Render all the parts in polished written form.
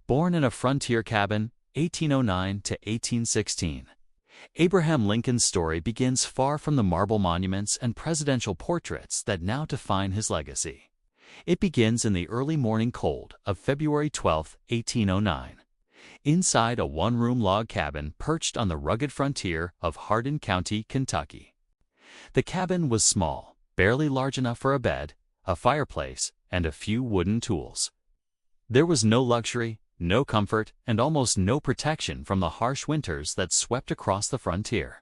Born in a frontier cabin, 1809 to 1816, Abraham Lincoln's story begins far from the marble monuments and presidential portraits that now define his legacy. It begins in the early morning cold of February 12, 1809, inside a one-room log cabin perched on the rugged frontier of Hardin County, Kentucky. The cabin was small, barely large enough for a bed, a fireplace, and a few wooden tools. There was no luxury, no comfort, and almost no protection from the harsh winters that swept across the frontier.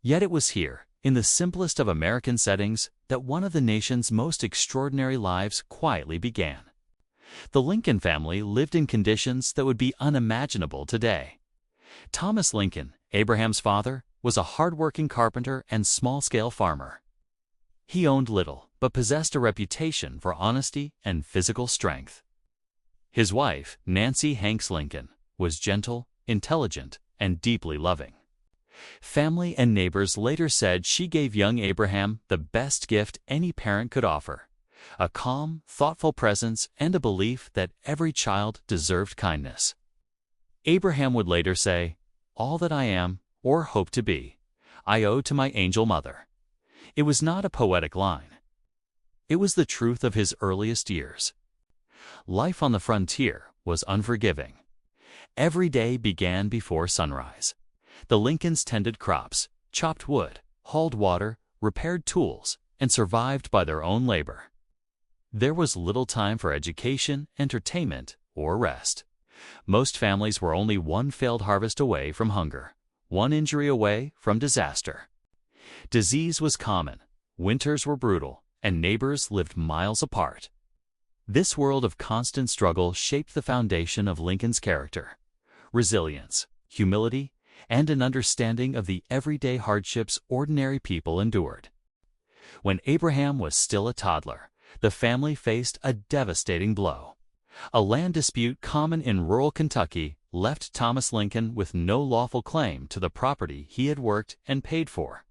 Yet it was here, in the simplest of American settings, that one of the nation's most extraordinary lives quietly began. The Lincoln family lived in conditions that would be unimaginable today. Thomas Lincoln, Abraham's father, was a hard-working carpenter and small-scale farmer. He owned little, but possessed a reputation for honesty and physical strength. His wife, Nancy Hanks Lincoln, was gentle, intelligent, and deeply loving. Family and neighbors later said she gave young Abraham the best gift any parent could offer: a calm, thoughtful presence and a belief that every child deserved kindness. Abraham would later say, "All that I am, or hope to be, I owe to my angel mother." It was not a poetic line. It was the truth of his earliest years. Life on the frontier was unforgiving. Every day began before sunrise. The Lincolns tended crops, chopped wood, hauled water, repaired tools, and survived by their own labor. There was little time for education, entertainment, or rest. Most families were only one failed harvest away from hunger, one injury away from disaster. Disease was common, winters were brutal, and neighbors lived miles apart. This world of constant struggle shaped the foundation of Lincoln's character: resilience, humility, and an understanding of the everyday hardships ordinary people endured. When Abraham was still a toddler, the family faced a devastating blow. A land dispute common in rural Kentucky left Thomas Lincoln with no lawful claim to the property he had worked and paid for.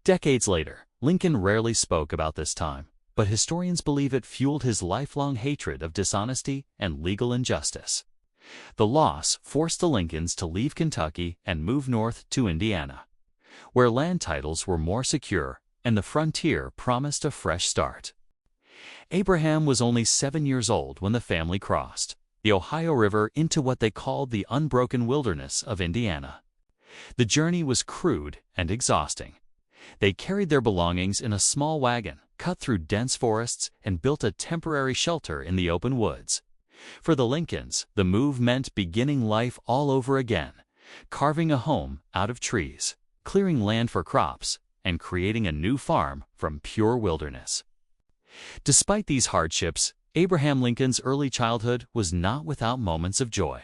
Decades later, Lincoln rarely spoke about this time, but historians believe it fueled his lifelong hatred of dishonesty and legal injustice. The loss forced the Lincolns to leave Kentucky and move north to Indiana, where land titles were more secure and the frontier promised a fresh start. Abraham was only 7 years old when the family crossed the Ohio River into what they called the unbroken wilderness of Indiana. The journey was crude and exhausting. They carried their belongings in a small wagon, cut through dense forests, and built a temporary shelter in the open woods. For the Lincolns, the move meant beginning life all over again, carving a home out of trees, clearing land for crops, and creating a new farm from pure wilderness. Despite these hardships, Abraham Lincoln's early childhood was not without moments of joy.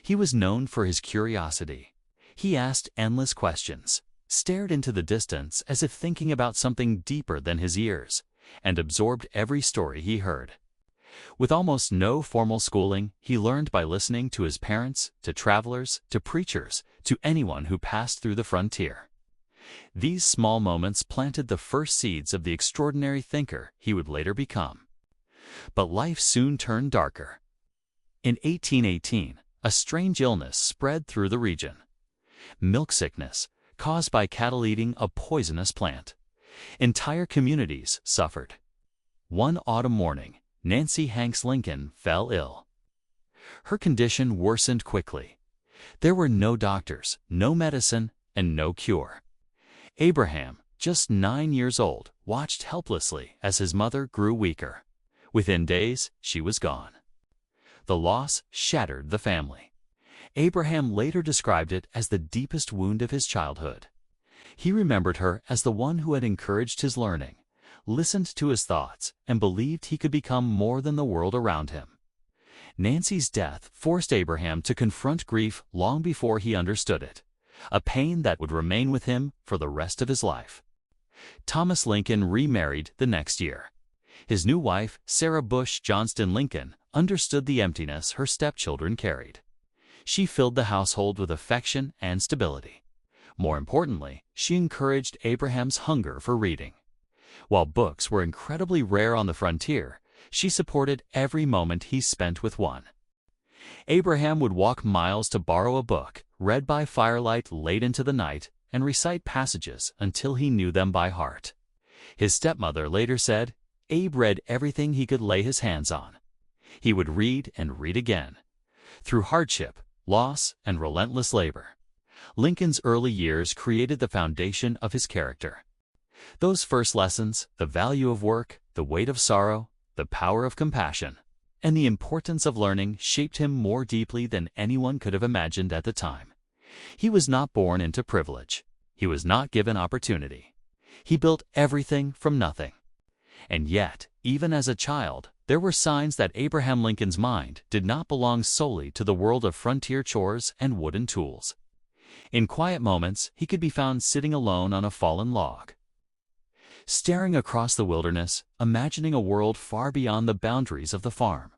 He was known for his curiosity. He asked endless questions, stared into the distance as if thinking about something deeper than his ears, and absorbed every story he heard. With almost no formal schooling, he learned by listening to his parents, to travelers, to preachers, to anyone who passed through the frontier. These small moments planted the first seeds of the extraordinary thinker he would later become. But life soon turned darker. In 1818, a strange illness spread through the region. Milk sickness, caused by cattle eating a poisonous plant. Entire communities suffered. One autumn morning, Nancy Hanks Lincoln fell ill. Her condition worsened quickly. There were no doctors, no medicine, and no cure. Abraham, just 9 years old, watched helplessly as his mother grew weaker. Within days, she was gone. The loss shattered the family. Abraham later described it as the deepest wound of his childhood. He remembered her as the one who had encouraged his learning, listened to his thoughts, and believed he could become more than the world around him. Nancy's death forced Abraham to confront grief long before he understood it, a pain that would remain with him for the rest of his life. Thomas Lincoln remarried the next year. His new wife, Sarah Bush Johnston Lincoln, understood the emptiness her stepchildren carried. She filled the household with affection and stability. More importantly, she encouraged Abraham's hunger for reading. While books were incredibly rare on the frontier, she supported every moment he spent with one. Abraham would walk miles to borrow a book, read by firelight late into the night, and recite passages until he knew them by heart. His stepmother later said, Abe read everything he could lay his hands on. He would read and read again. Through hardship, loss, and relentless labor, Lincoln's early years created the foundation of his character. Those first lessons, the value of work, the weight of sorrow, the power of compassion, and the importance of learning shaped him more deeply than anyone could have imagined at the time. He was not born into privilege. He was not given opportunity. He built everything from nothing. And yet, even as a child, there were signs that Abraham Lincoln's mind did not belong solely to the world of frontier chores and wooden tools. In quiet moments, he could be found sitting alone on a fallen log, staring across the wilderness, imagining a world far beyond the boundaries of the farm.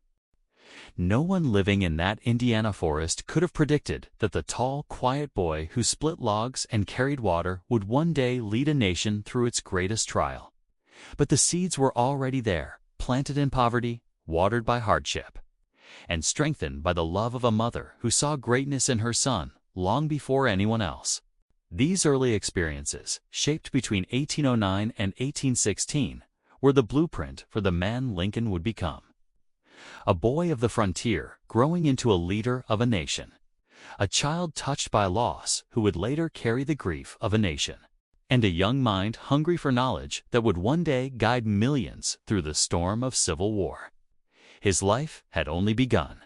No one living in that Indiana forest could have predicted that the tall, quiet boy who split logs and carried water would one day lead a nation through its greatest trial. But the seeds were already there, planted in poverty, watered by hardship, and strengthened by the love of a mother who saw greatness in her son long before anyone else. These early experiences, shaped between 1809 and 1816, were the blueprint for the man Lincoln would become. A boy of the frontier growing into a leader of a nation. A child touched by loss who would later carry the grief of a nation. And a young mind hungry for knowledge that would one day guide millions through the storm of civil war. His life had only begun.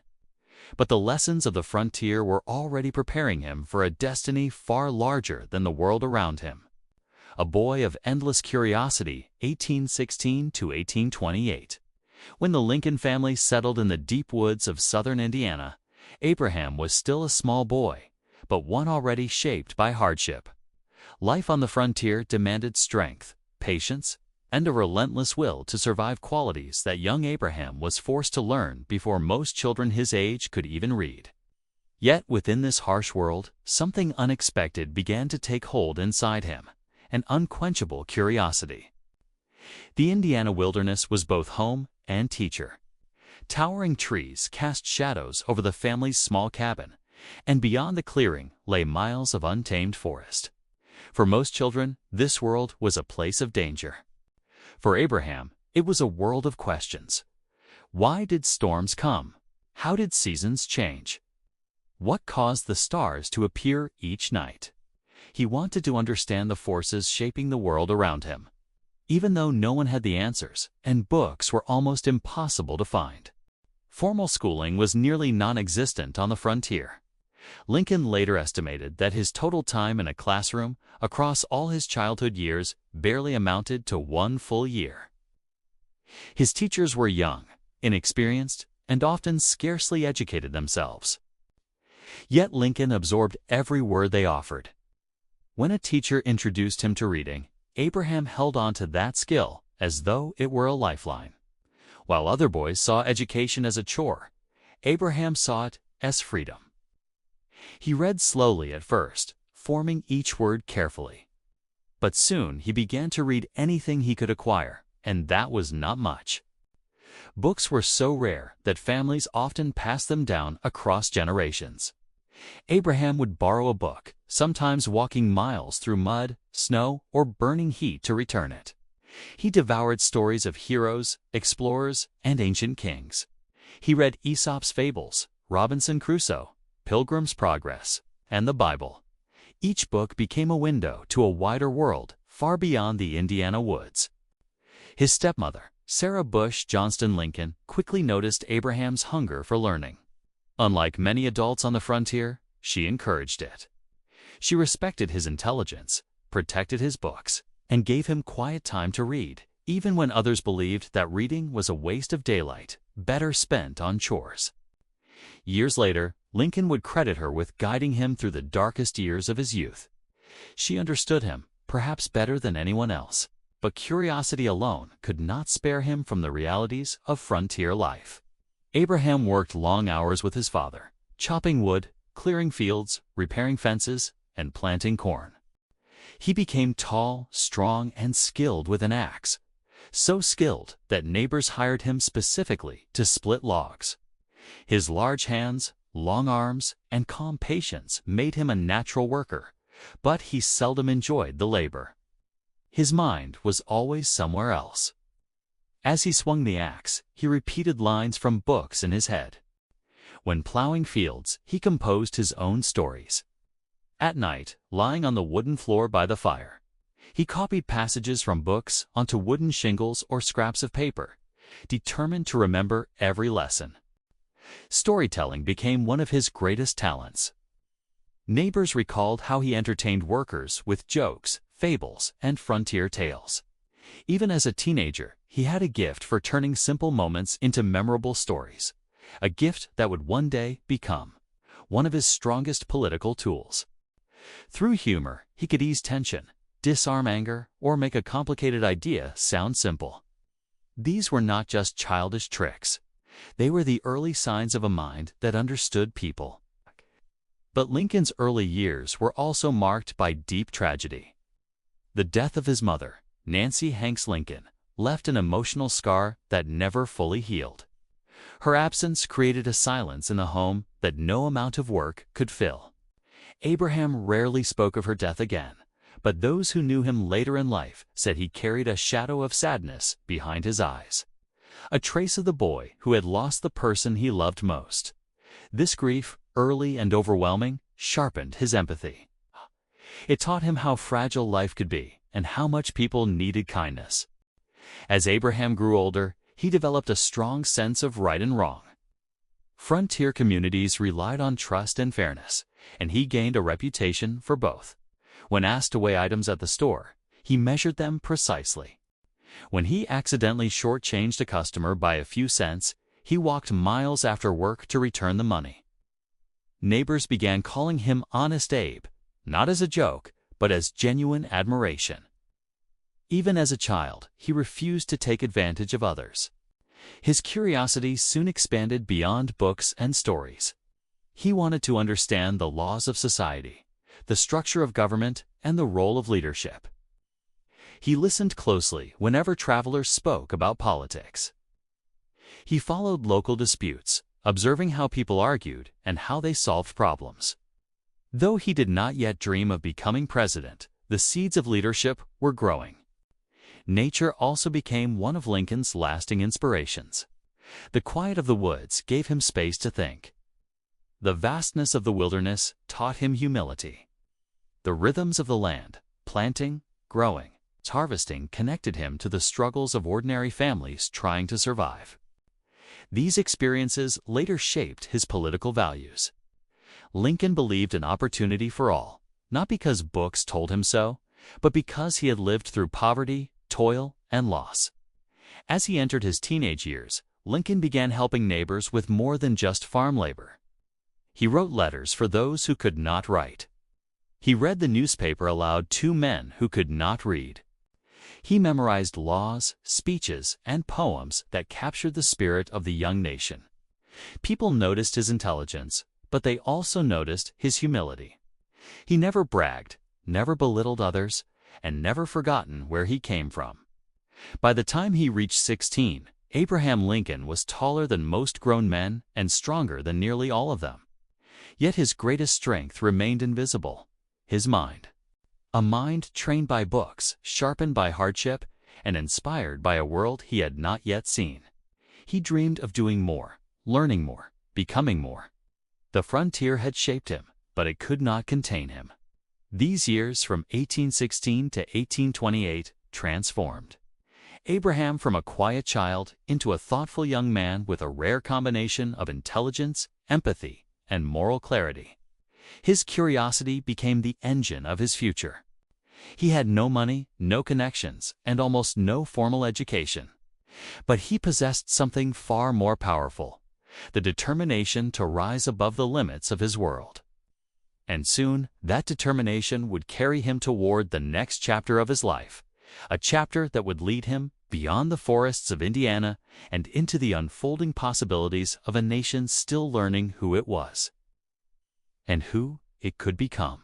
But the lessons of the frontier were already preparing him for a destiny far larger than the world around him. A boy of endless curiosity, 1816 to 1828. When the Lincoln family settled in the deep woods of southern Indiana, Abraham was still a small boy, but one already shaped by hardship. Life on the frontier demanded strength, patience, and a relentless will to survive, qualities that young Abraham was forced to learn before most children his age could even read. Yet within this harsh world, something unexpected began to take hold inside him, an unquenchable curiosity. The Indiana wilderness was both home and teacher. Towering trees cast shadows over the family's small cabin, and beyond the clearing lay miles of untamed forest. For most children, this world was a place of danger. For Abraham, it was a world of questions. Why did storms come? How did seasons change? What caused the stars to appear each night? He wanted to understand the forces shaping the world around him, even though no one had the answers, and books were almost impossible to find. Formal schooling was nearly non-existent on the frontier. Lincoln later estimated that his total time in a classroom across all his childhood years barely amounted to 1 full year. His teachers were young, inexperienced, and often scarcely educated themselves. Yet Lincoln absorbed every word they offered. When a teacher introduced him to reading, Abraham held on to that skill as though it were a lifeline. While other boys saw education as a chore, Abraham saw it as freedom. He read slowly at first, forming each word carefully. But soon he began to read anything he could acquire, and that was not much. Books were so rare that families often passed them down across generations. Abraham would borrow a book, sometimes walking miles through mud, snow, or burning heat to return it. He devoured stories of heroes, explorers, and ancient kings. He read Aesop's fables, Robinson Crusoe, Pilgrim's Progress, and the Bible. Each book became a window to a wider world far beyond the Indiana woods. His stepmother, Sarah Bush Johnston Lincoln, quickly noticed Abraham's hunger for learning. Unlike many adults on the frontier, she encouraged it. She respected his intelligence, protected his books, and gave him quiet time to read, even when others believed that reading was a waste of daylight, better spent on chores. Years later, Lincoln would credit her with guiding him through the darkest years of his youth. She understood him, perhaps better than anyone else, but curiosity alone could not spare him from the realities of frontier life. Abraham worked long hours with his father, chopping wood, clearing fields, repairing fences, and planting corn. He became tall, strong, and skilled with an axe, so skilled that neighbors hired him specifically to split logs. His large hands, long arms, and calm patience made him a natural worker, but he seldom enjoyed the labor. His mind was always somewhere else. As he swung the axe, he repeated lines from books in his head. When plowing fields, he composed his own stories. At night, lying on the wooden floor by the fire, he copied passages from books onto wooden shingles or scraps of paper, determined to remember every lesson. Storytelling became one of his greatest talents. Neighbors recalled how he entertained workers with jokes, fables, and frontier tales. Even as a teenager, he had a gift for turning simple moments into memorable stories, a gift that would one day become one of his strongest political tools. Through humor, he could ease tension, disarm anger, or make a complicated idea sound simple. These were not just childish tricks. They were the early signs of a mind that understood people. But Lincoln's early years were also marked by deep tragedy. The death of his mother, Nancy Hanks Lincoln, left an emotional scar that never fully healed. Her absence created a silence in the home that no amount of work could fill. Abraham rarely spoke of her death again, but those who knew him later in life said he carried a shadow of sadness behind his eyes, a trace of the boy who had lost the person he loved most. This grief, early and overwhelming, sharpened his empathy. It taught him how fragile life could be and how much people needed kindness. As Abraham grew older, he developed a strong sense of right and wrong. Frontier communities relied on trust and fairness, and he gained a reputation for both. When asked to weigh items at the store, he measured them precisely. When he accidentally shortchanged a customer by a few cents, he walked miles after work to return the money. Neighbors began calling him Honest Abe, not as a joke, but as genuine admiration. Even as a child, he refused to take advantage of others. His curiosity soon expanded beyond books and stories. He wanted to understand the laws of society, the structure of government, and the role of leadership. He listened closely whenever travelers spoke about politics. He followed local disputes, observing how people argued and how they solved problems. Though he did not yet dream of becoming president, the seeds of leadership were growing. Nature also became one of Lincoln's lasting inspirations. The quiet of the woods gave him space to think. The vastness of the wilderness taught him humility. The rhythms of the land, planting, growing, harvesting, connected him to the struggles of ordinary families trying to survive. These experiences later shaped his political values. Lincoln believed in opportunity for all, not because books told him so, but because he had lived through poverty, toil, and loss. As he entered his teenage years, Lincoln began helping neighbors with more than just farm labor. He wrote letters for those who could not write. He read the newspaper aloud to men who could not read. He memorized laws, speeches, and poems that captured the spirit of the young nation. People noticed his intelligence, but they also noticed his humility. He never bragged, never belittled others, and never forgotten where he came from. By the time he reached 16, Abraham Lincoln was taller than most grown men and stronger than nearly all of them. Yet his greatest strength remained invisible: his mind. A mind trained by books, sharpened by hardship, and inspired by a world he had not yet seen. He dreamed of doing more, learning more, becoming more. The frontier had shaped him, but it could not contain him. These years from 1816 to 1828 transformed Abraham from a quiet child into a thoughtful young man with a rare combination of intelligence, empathy, and moral clarity. His curiosity became the engine of his future. He had no money, no connections, and almost no formal education. But he possessed something far more powerful: the determination to rise above the limits of his world. And soon, that determination would carry him toward the next chapter of his life, a chapter that would lead him beyond the forests of Indiana and into the unfolding possibilities of a nation still learning who it was and who it could become.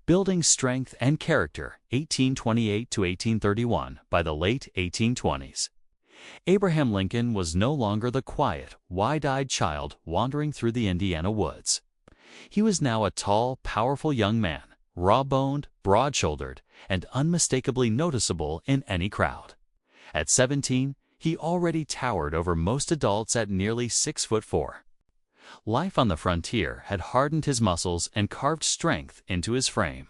Building Strength and Character, 1828 to 1831, by the late 1820s. Abraham Lincoln was no longer the quiet, wide-eyed child wandering through the Indiana woods. He was now a tall, powerful young man, raw-boned, broad-shouldered, and unmistakably noticeable in any crowd. At 17, he already towered over most adults at nearly 6'4". Life on the frontier had hardened his muscles and carved strength into his frame.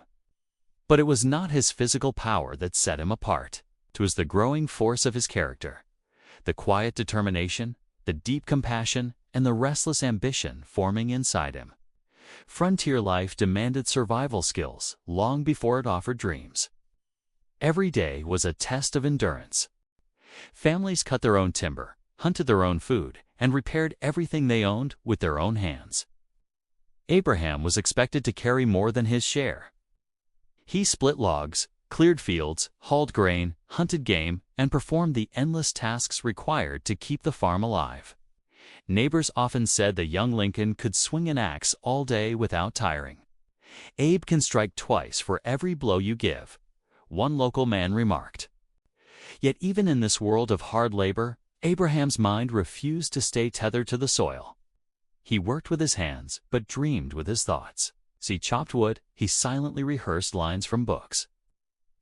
But it was not his physical power that set him apart. It was the growing force of his character, the quiet determination, the deep compassion, and the restless ambition forming inside him. Frontier life demanded survival skills long before it offered dreams. Every day was a test of endurance. Families cut their own timber, hunted their own food, and repaired everything they owned with their own hands. Abraham was expected to carry more than his share. He split logs, cleared fields, hauled grain, hunted game, and performed the endless tasks required to keep the farm alive. Neighbors often said the young Lincoln could swing an axe all day without tiring. "Abe can strike twice for every blow you give," one local man remarked. Yet even in this world of hard labor, Abraham's mind refused to stay tethered to the soil. He worked with his hands, but dreamed with his thoughts. As he chopped wood, he silently rehearsed lines from books.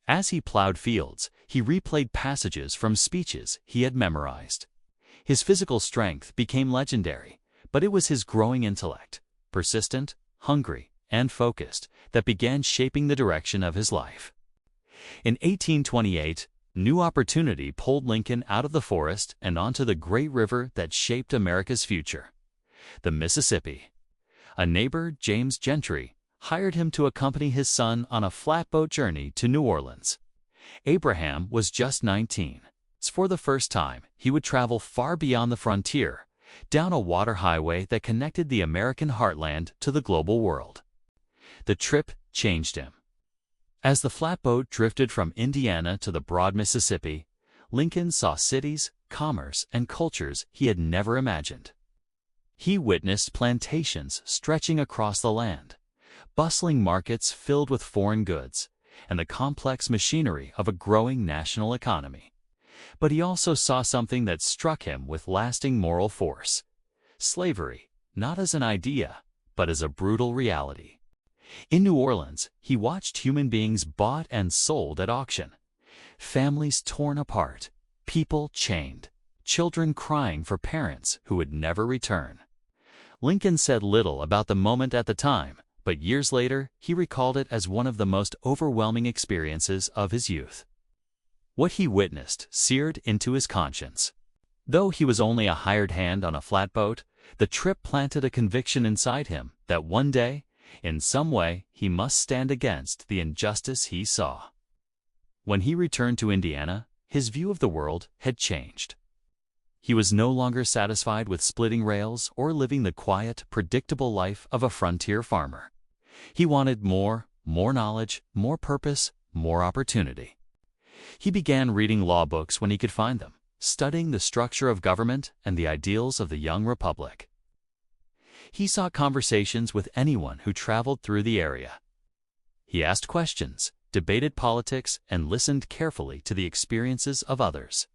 As he plowed fields, he replayed passages from speeches he had memorized. His physical strength became legendary, but it was his growing intellect, persistent, hungry, and focused, that began shaping the direction of his life. In 1828, new opportunity pulled Lincoln out of the forest and onto the great river that shaped America's future, the Mississippi. A neighbor, James Gentry, hired him to accompany his son on a flatboat journey to New Orleans. Abraham was just 19. For the first time, he would travel far beyond the frontier, down a water highway that connected the American heartland to the global world. The trip changed him. As the flatboat drifted from Indiana to the broad Mississippi, Lincoln saw cities, commerce, and cultures he had never imagined. He witnessed plantations stretching across the land, bustling markets filled with foreign goods, and the complex machinery of a growing national economy. But he also saw something that struck him with lasting moral force: slavery, not as an idea, but as a brutal reality. In New Orleans, he watched human beings bought and sold at auction, families torn apart, people chained, children crying for parents who would never return. Lincoln said little about the moment at the time, but years later he recalled it as one of the most overwhelming experiences of his youth. What he witnessed seared into his conscience. Though he was only a hired hand on a flatboat, the trip planted a conviction inside him that one day, in some way, he must stand against the injustice he saw. When he returned to Indiana, his view of the world had changed. He was no longer satisfied with splitting rails or living the quiet, predictable life of a frontier farmer. He wanted more knowledge, more purpose, more opportunity. He began reading law books when he could find them, studying the structure of government and the ideals of the young republic. He sought conversations with anyone who traveled through the area. He asked questions, debated politics, and listened carefully to the experiences of others.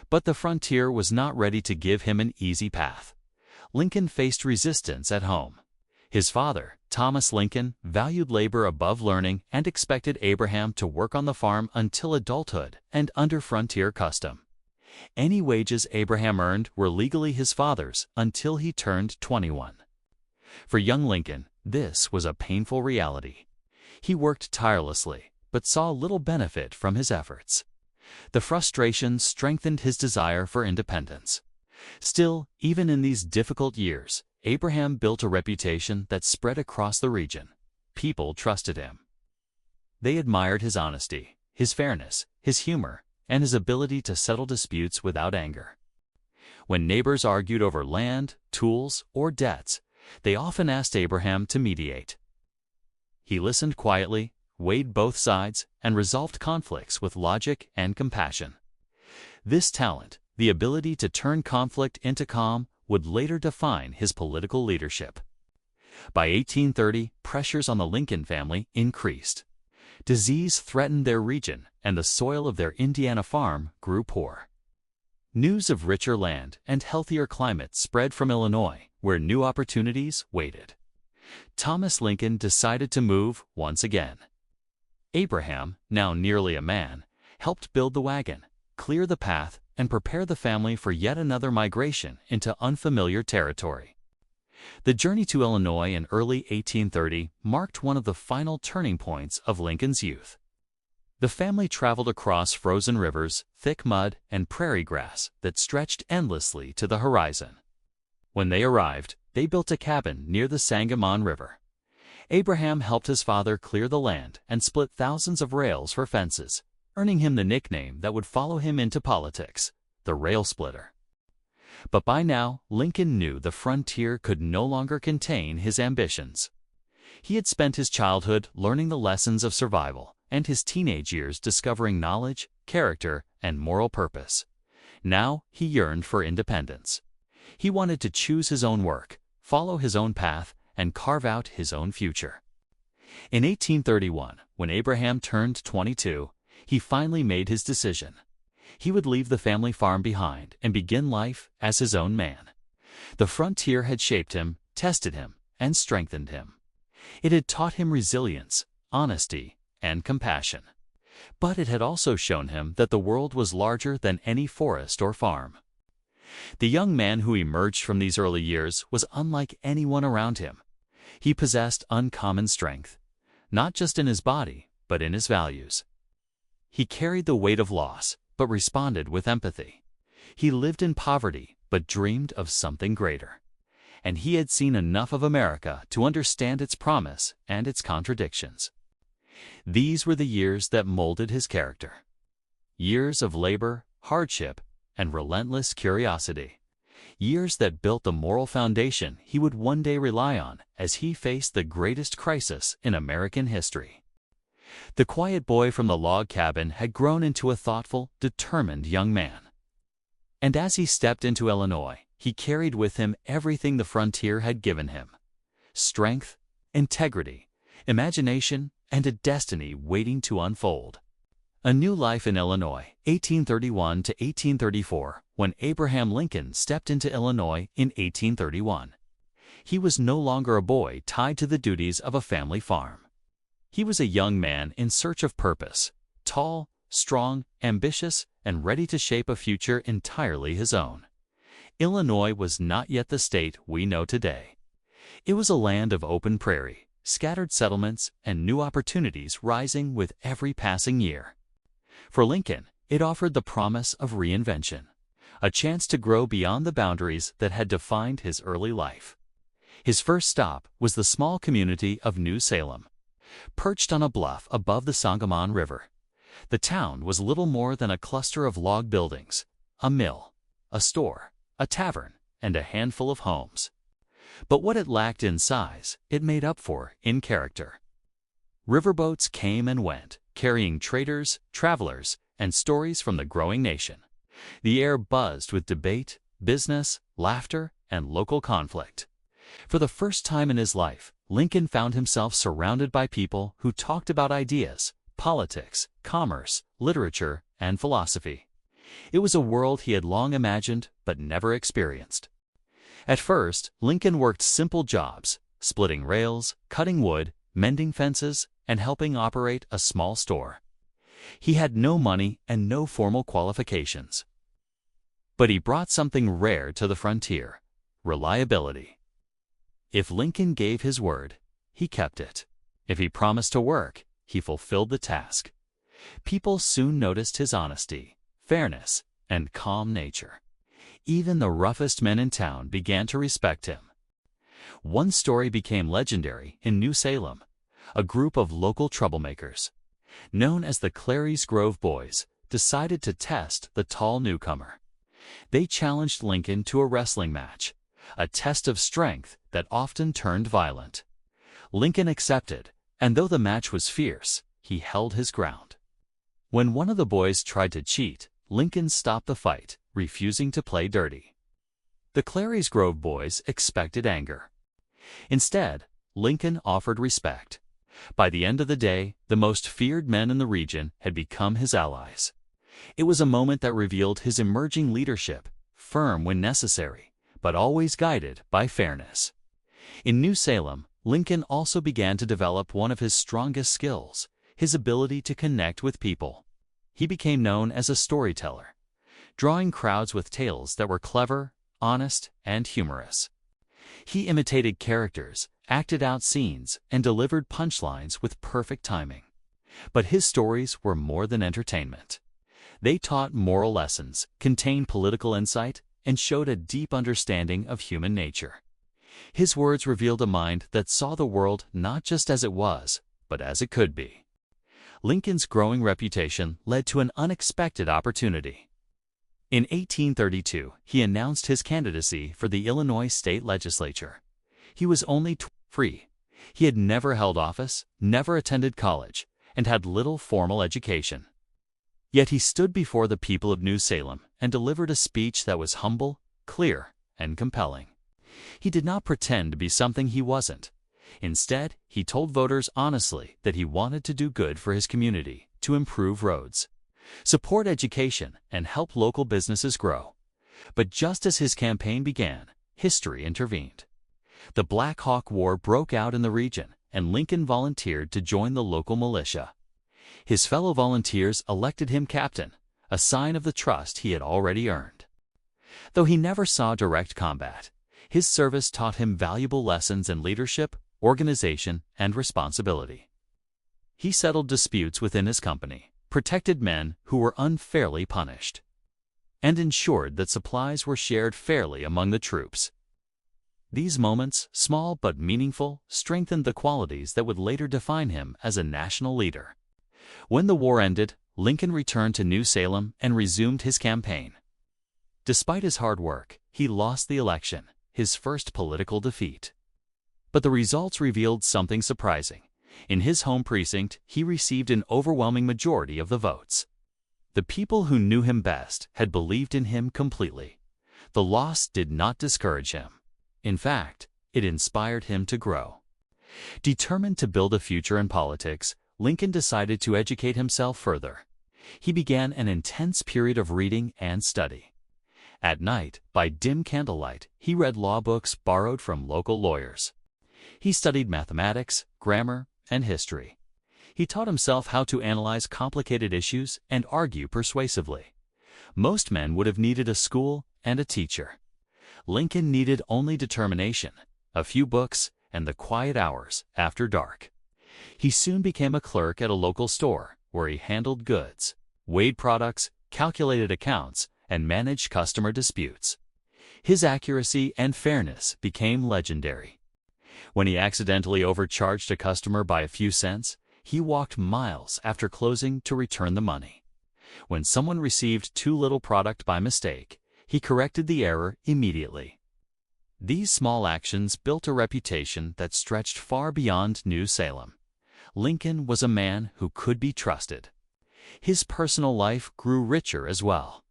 But the frontier was not ready to give him an easy path. Lincoln faced resistance at home. His father, Thomas Lincoln, valued labor above learning and expected Abraham to work on the farm until adulthood and under frontier custom. Any wages Abraham earned were legally his father's until he turned 21. For young Lincoln, this was a painful reality. He worked tirelessly, but saw little benefit from his efforts. The frustration strengthened his desire for independence. Still, even in these difficult years, Abraham built a reputation that spread across the region. People trusted him. They admired his honesty, his fairness, his humor, and his ability to settle disputes without anger. When neighbors argued over land, tools, or debts, they often asked Abraham to mediate. He listened quietly, weighed both sides, and resolved conflicts with logic and compassion. This talent, the ability to turn conflict into calm, would later define his political leadership. By 1830, pressures on the Lincoln family increased. Disease threatened their region, and the soil of their Indiana farm grew poor. News of richer land and healthier climate spread from Illinois, where new opportunities waited. Thomas Lincoln decided to move once again. Abraham, now nearly a man, helped build the wagon, clear the path, and prepare the family for yet another migration into unfamiliar territory. The journey to Illinois in early 1830 marked one of the final turning points of Lincoln's youth. The family traveled across frozen rivers, thick mud, and prairie grass that stretched endlessly to the horizon. When they arrived, they built a cabin near the Sangamon River. Abraham helped his father clear the land and split thousands of rails for fences, earning him the nickname that would follow him into politics, the rail splitter. But by now, Lincoln knew the frontier could no longer contain his ambitions. He had spent his childhood learning the lessons of survival and his teenage years discovering knowledge, character, and moral purpose. Now he yearned for independence. He wanted to choose his own work, follow his own path, and carve out his own future. In 1831, when Abraham turned 22, he finally made his decision. He would leave the family farm behind and begin life as his own man. The frontier had shaped him, tested him, and strengthened him. It had taught him resilience, honesty, and compassion. But it had also shown him that the world was larger than any forest or farm. The young man who emerged from these early years was unlike anyone around him. He possessed uncommon strength, not just in his body, but in his values. He carried the weight of loss, but responded with empathy. He lived in poverty, but dreamed of something greater. And he had seen enough of America to understand its promise and its contradictions. These were the years that molded his character. Years of labor, hardship, and relentless curiosity. Years that built the moral foundation he would one day rely on as he faced the greatest crisis in American history. The quiet boy from the log cabin had grown into a thoughtful, determined young man. And as he stepped into Illinois, he carried with him everything the frontier had given him: strength, integrity, imagination, and a destiny waiting to unfold. A new life in Illinois, 1831 to 1834, when Abraham Lincoln stepped into Illinois in 1831. He was no longer a boy tied to the duties of a family farm. He was a young man in search of purpose, tall, strong, ambitious, and ready to shape a future entirely his own. Illinois was not yet the state we know today. It was a land of open prairie, scattered settlements, and new opportunities rising with every passing year. For Lincoln, it offered the promise of reinvention, a chance to grow beyond the boundaries that had defined his early life. His first stop was the small community of New Salem. Perched on a bluff above the Sangamon River, the town was little more than a cluster of log buildings, a mill, a store, a tavern, and a handful of homes. But what it lacked in size, it made up for in character. Riverboats came and went, carrying traders, travelers, and stories from the growing nation. The air buzzed with debate, business, laughter, and local conflict. For the first time in his life, Lincoln found himself surrounded by people who talked about ideas, politics, commerce, literature, and philosophy. It was a world he had long imagined but never experienced. At first, Lincoln worked simple jobs, splitting rails, cutting wood, mending fences, and helping operate a small store. He had no money and no formal qualifications. But he brought something rare to the frontier: reliability. If Lincoln gave his word, he kept it. If he promised to work, he fulfilled the task. People soon noticed his honesty, fairness, and calm nature. Even the roughest men in town began to respect him. One story became legendary in New Salem. A group of local troublemakers, known as the Clary's Grove Boys, decided to test the tall newcomer. They challenged Lincoln to a wrestling match, a test of strength that often turned violent. Lincoln accepted, and though the match was fierce, he held his ground. When one of the boys tried to cheat, Lincoln stopped the fight, refusing to play dirty. The Clary's Grove Boys expected anger. Instead, Lincoln offered respect. By the end of the day, the most feared men in the region had become his allies. It was a moment that revealed his emerging leadership, firm when necessary, but always guided by fairness. In New Salem, Lincoln also began to develop one of his strongest skills, his ability to connect with people. He became known as a storyteller, drawing crowds with tales that were clever, honest, and humorous. He imitated characters, acted out scenes, and delivered punchlines with perfect timing. But his stories were more than entertainment. They taught moral lessons, contained political insight, and showed a deep understanding of human nature. His words revealed a mind that saw the world not just as it was, but as it could be. Lincoln's growing reputation led to an unexpected opportunity. In 1832, he announced his candidacy for the Illinois state legislature. He was only 23. He had never held office, never attended college, and had little formal education. Yet he stood before the people of New Salem and delivered a speech that was humble, clear, and compelling. He did not pretend to be something he wasn't. Instead, he told voters honestly that he wanted to do good for his community, to improve roads, support education, and help local businesses grow. But just as his campaign began, history intervened. The Black Hawk War broke out in the region, and Lincoln volunteered to join the local militia. His fellow volunteers elected him captain, a sign of the trust he had already earned. Though he never saw direct combat, his service taught him valuable lessons in leadership, organization, and responsibility. He settled disputes within his company, protected men who were unfairly punished, and ensured that supplies were shared fairly among the troops. These moments, small but meaningful, strengthened the qualities that would later define him as a national leader. When the war ended, Lincoln returned to New Salem and resumed his campaign. Despite his hard work, he lost the election, his first political defeat. But the results revealed something surprising. In his home precinct, he received an overwhelming majority of the votes. The people who knew him best had believed in him completely. The loss did not discourage him. In fact, it inspired him to grow. Determined to build a future in politics, Lincoln decided to educate himself further. He began an intense period of reading and study. At night, by dim candlelight, he read law books borrowed from local lawyers. He studied mathematics, grammar, and history. He taught himself how to analyze complicated issues and argue persuasively. Most men would have needed a school and a teacher. Lincoln needed only determination, a few books, and the quiet hours after dark. He soon became a clerk at a local store where he handled goods, weighed products, calculated accounts, and managed customer disputes. His accuracy and fairness became legendary. When he accidentally overcharged a customer by a few cents, he walked miles after closing to return the money. When someone received too little product by mistake, he corrected the error immediately. These small actions built a reputation that stretched far beyond New Salem. Lincoln was a man who could be trusted. His personal life grew richer as well.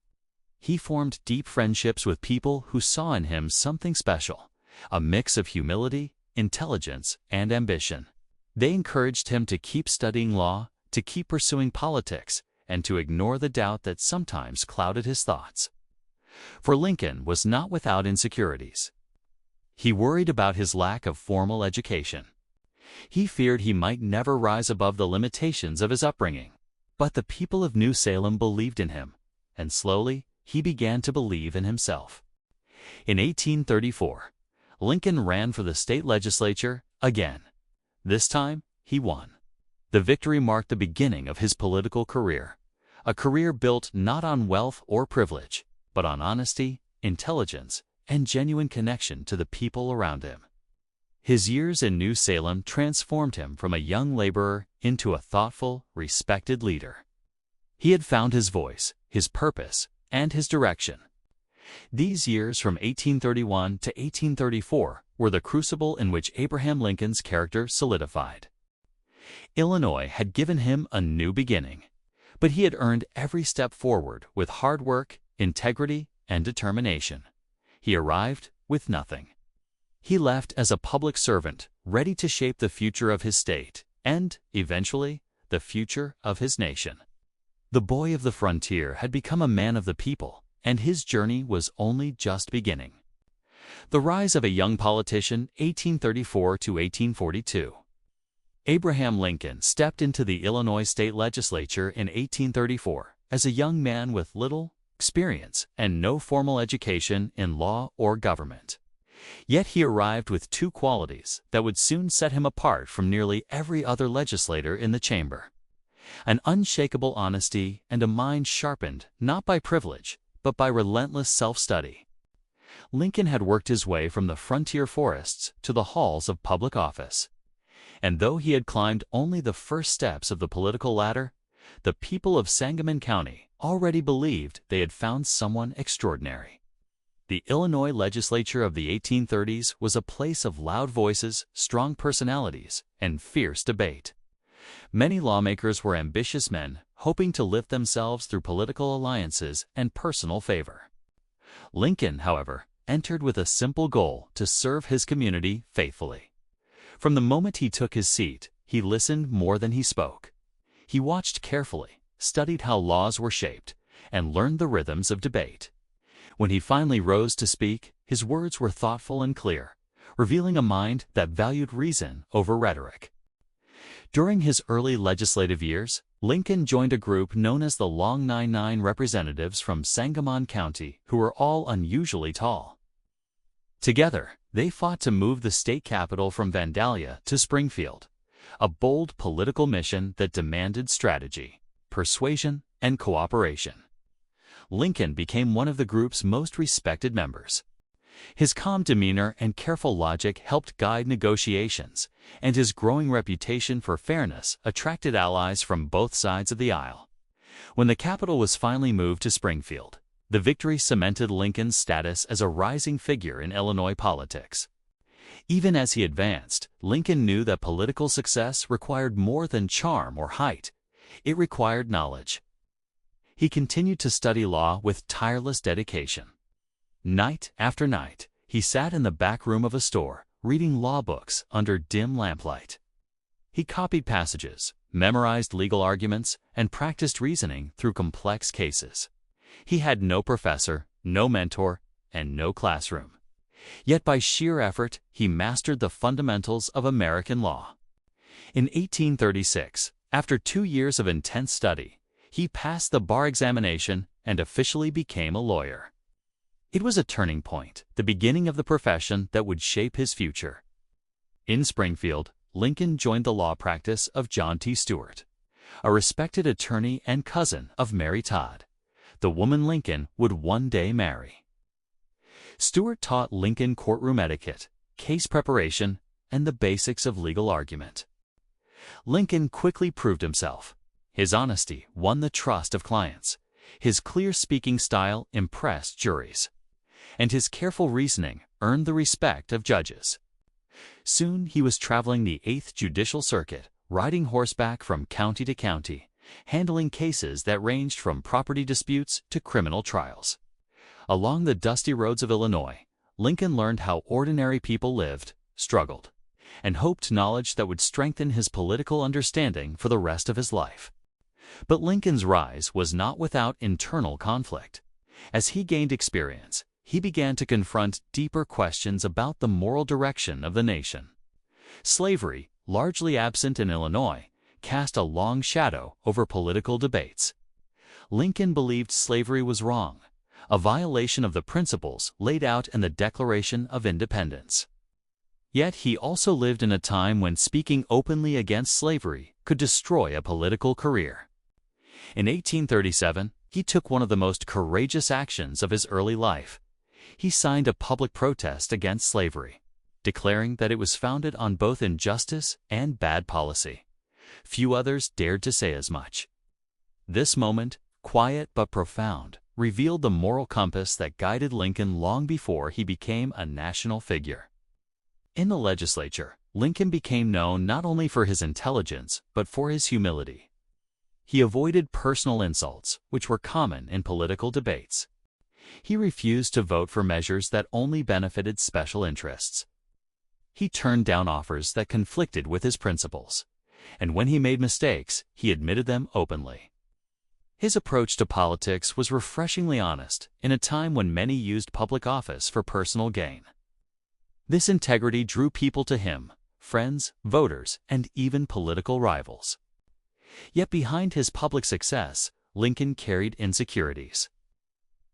He formed deep friendships with people who saw in him something special, a mix of humility, intelligence, and ambition. They encouraged him to keep studying law, to keep pursuing politics, and to ignore the doubt that sometimes clouded his thoughts. For Lincoln was not without insecurities. He worried about his lack of formal education. He feared he might never rise above the limitations of his upbringing. But the people of New Salem believed in him, and slowly he began to believe in himself. In 1834, Lincoln ran for the state legislature again. This time, he won. The victory marked the beginning of his political career, a career built not on wealth or privilege, but on honesty, intelligence, and genuine connection to the people around him. His years in New Salem transformed him from a young laborer into a thoughtful, respected leader. He had found his voice, his purpose, and his direction. These years from 1831 to 1834 were the crucible in which Abraham Lincoln's character solidified. Illinois had given him a new beginning, but he had earned every step forward with hard work, integrity, and determination. He arrived with nothing. He left as a public servant, ready to shape the future of his state and, eventually, the future of his nation. The boy of the frontier had become a man of the people, and his journey was only just beginning. The rise of a young politician, 1834 to 1842. Abraham Lincoln stepped into the Illinois state legislature in 1834 as a young man with little experience and no formal education in law or government. Yet he arrived with two qualities that would soon set him apart from nearly every other legislator in the chamber: an unshakable honesty and a mind sharpened not by privilege, but by relentless self-study. Lincoln had worked his way from the frontier forests to the halls of public office. And though he had climbed only the first steps of the political ladder, the people of Sangamon County already believed they had found someone extraordinary. The Illinois legislature of the 1830s was a place of loud voices, strong personalities, and fierce debate. Many lawmakers were ambitious men, hoping to lift themselves through political alliances and personal favor. Lincoln, however, entered with a simple goal: to serve his community faithfully. From the moment he took his seat, he listened more than he spoke. He watched carefully, studied how laws were shaped, and learned the rhythms of debate. When he finally rose to speak, his words were thoughtful and clear, revealing a mind that valued reason over rhetoric. During his early legislative years, Lincoln joined a group known as the Long 99 representatives from Sangamon County, who were all unusually tall. Together, they fought to move the state capital from Vandalia to Springfield, a bold political mission that demanded strategy, persuasion, and cooperation. Lincoln became one of the group's most respected members. His calm demeanor and careful logic helped guide negotiations, and his growing reputation for fairness attracted allies from both sides of the aisle. When the capital was finally moved to Springfield, the victory cemented Lincoln's status as a rising figure in Illinois politics. Even as he advanced, Lincoln knew that political success required more than charm or height. It required knowledge. He continued to study law with tireless dedication. Night after night, he sat in the back room of a store, reading law books under dim lamplight. He copied passages, memorized legal arguments, and practiced reasoning through complex cases. He had no professor, no mentor, and no classroom. Yet by sheer effort, he mastered the fundamentals of American law. In 1836, after 2 years of intense study, he passed the bar examination and officially became a lawyer. It was a turning point, the beginning of the profession that would shape his future. In Springfield, Lincoln joined the law practice of John T. Stewart, a respected attorney and cousin of Mary Todd, the woman Lincoln would one day marry. Stewart taught Lincoln courtroom etiquette, case preparation, and the basics of legal argument. Lincoln quickly proved himself. His honesty won the trust of clients. His clear speaking style impressed juries, and his careful reasoning earned the respect of judges. Soon he was traveling the 8th Judicial Circuit, riding horseback from county to county, handling cases that ranged from property disputes to criminal trials. Along the dusty roads of Illinois, Lincoln learned how ordinary people lived, struggled, and hoped knowledge that would strengthen his political understanding for the rest of his life. But Lincoln's rise was not without internal conflict. As he gained experience, he began to confront deeper questions about the moral direction of the nation. Slavery, largely absent in Illinois, cast a long shadow over political debates. Lincoln believed slavery was wrong, a violation of the principles laid out in the Declaration of Independence. Yet he also lived in a time when speaking openly against slavery could destroy a political career. In 1837, he took one of the most courageous actions of his early life. He signed a public protest against slavery, declaring that it was founded on both injustice and bad policy. Few others dared to say as much. This moment, quiet but profound, revealed the moral compass that guided Lincoln long before he became a national figure. In the legislature, Lincoln became known not only for his intelligence, but for his humility. He avoided personal insults, which were common in political debates. He refused to vote for measures that only benefited special interests. He turned down offers that conflicted with his principles, and when he made mistakes, he admitted them openly. His approach to politics was refreshingly honest in a time when many used public office for personal gain. This integrity drew people to him, friends, voters, and even political rivals. Yet behind his public success, Lincoln carried insecurities.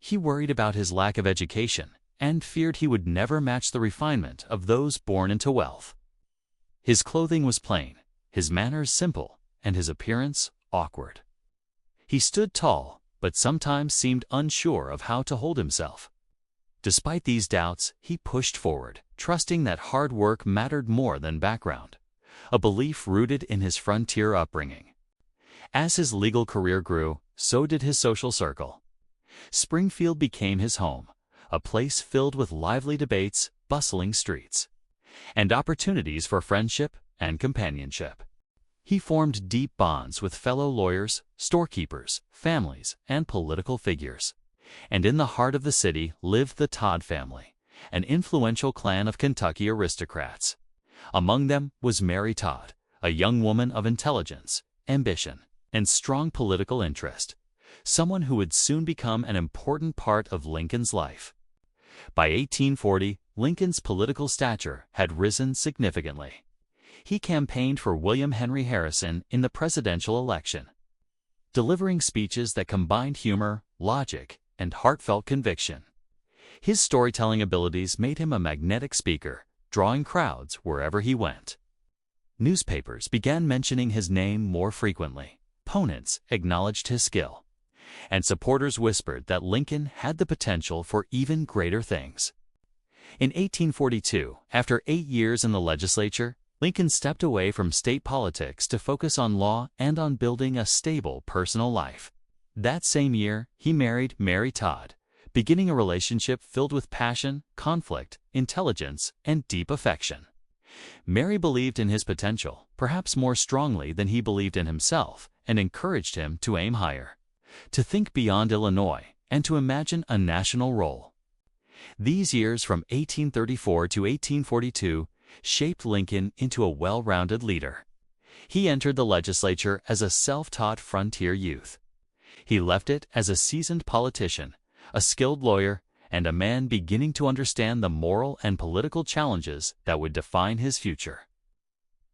He worried about his lack of education and feared he would never match the refinement of those born into wealth. His clothing was plain, his manners simple, and his appearance awkward. He stood tall, but sometimes seemed unsure of how to hold himself. Despite these doubts, he pushed forward, trusting that hard work mattered more than background, a belief rooted in his frontier upbringing. As his legal career grew, so did his social circle. Springfield became his home, a place filled with lively debates, bustling streets, and opportunities for friendship and companionship. He formed deep bonds with fellow lawyers, storekeepers, families, and political figures. And in the heart of the city lived the Todd family, an influential clan of Kentucky aristocrats. Among them was Mary Todd, a young woman of intelligence, ambition, and strong political interest, someone who would soon become an important part of Lincoln's life. By 1840, Lincoln's political stature had risen significantly. He campaigned for William Henry Harrison in the presidential election, delivering speeches that combined humor, logic, and heartfelt conviction. His storytelling abilities made him a magnetic speaker, drawing crowds wherever he went. Newspapers began mentioning his name more frequently. Opponents acknowledged his skill, and supporters whispered that Lincoln had the potential for even greater things. In 1842, after 8 years in the legislature, Lincoln stepped away from state politics to focus on law and on building a stable personal life. That same year, he married Mary Todd, beginning a relationship filled with passion, conflict, intelligence, and deep affection. Mary believed in his potential, perhaps more strongly than he believed in himself, and encouraged him to aim higher, to think beyond Illinois, and to imagine a national role. These years from 1834 to 1842 shaped Lincoln into a well-rounded leader. He entered the legislature as a self-taught frontier youth. He left it as a seasoned politician, a skilled lawyer, and a man beginning to understand the moral and political challenges that would define his future.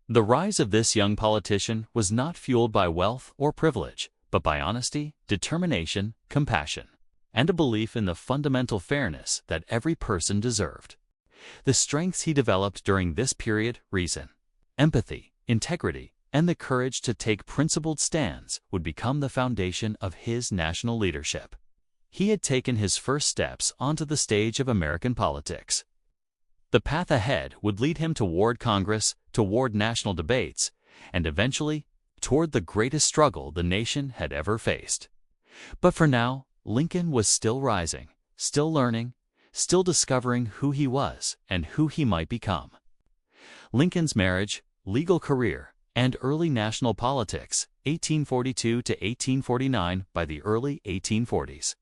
The rise of this young politician was not fueled by wealth or privilege, but by honesty, determination, compassion, and a belief in the fundamental fairness that every person deserved. The strengths he developed during this period, reason, empathy, integrity, and the courage to take principled stands, would become the foundation of his national leadership. He had taken his first steps onto the stage of American politics. The path ahead would lead him toward Congress, toward national debates, and eventually toward the greatest struggle the nation had ever faced. But for now, Lincoln was still rising, still learning, still discovering who he was and who he might become. Lincoln's marriage, legal career, and early national politics, 1842 to 1849 by the early 1840s.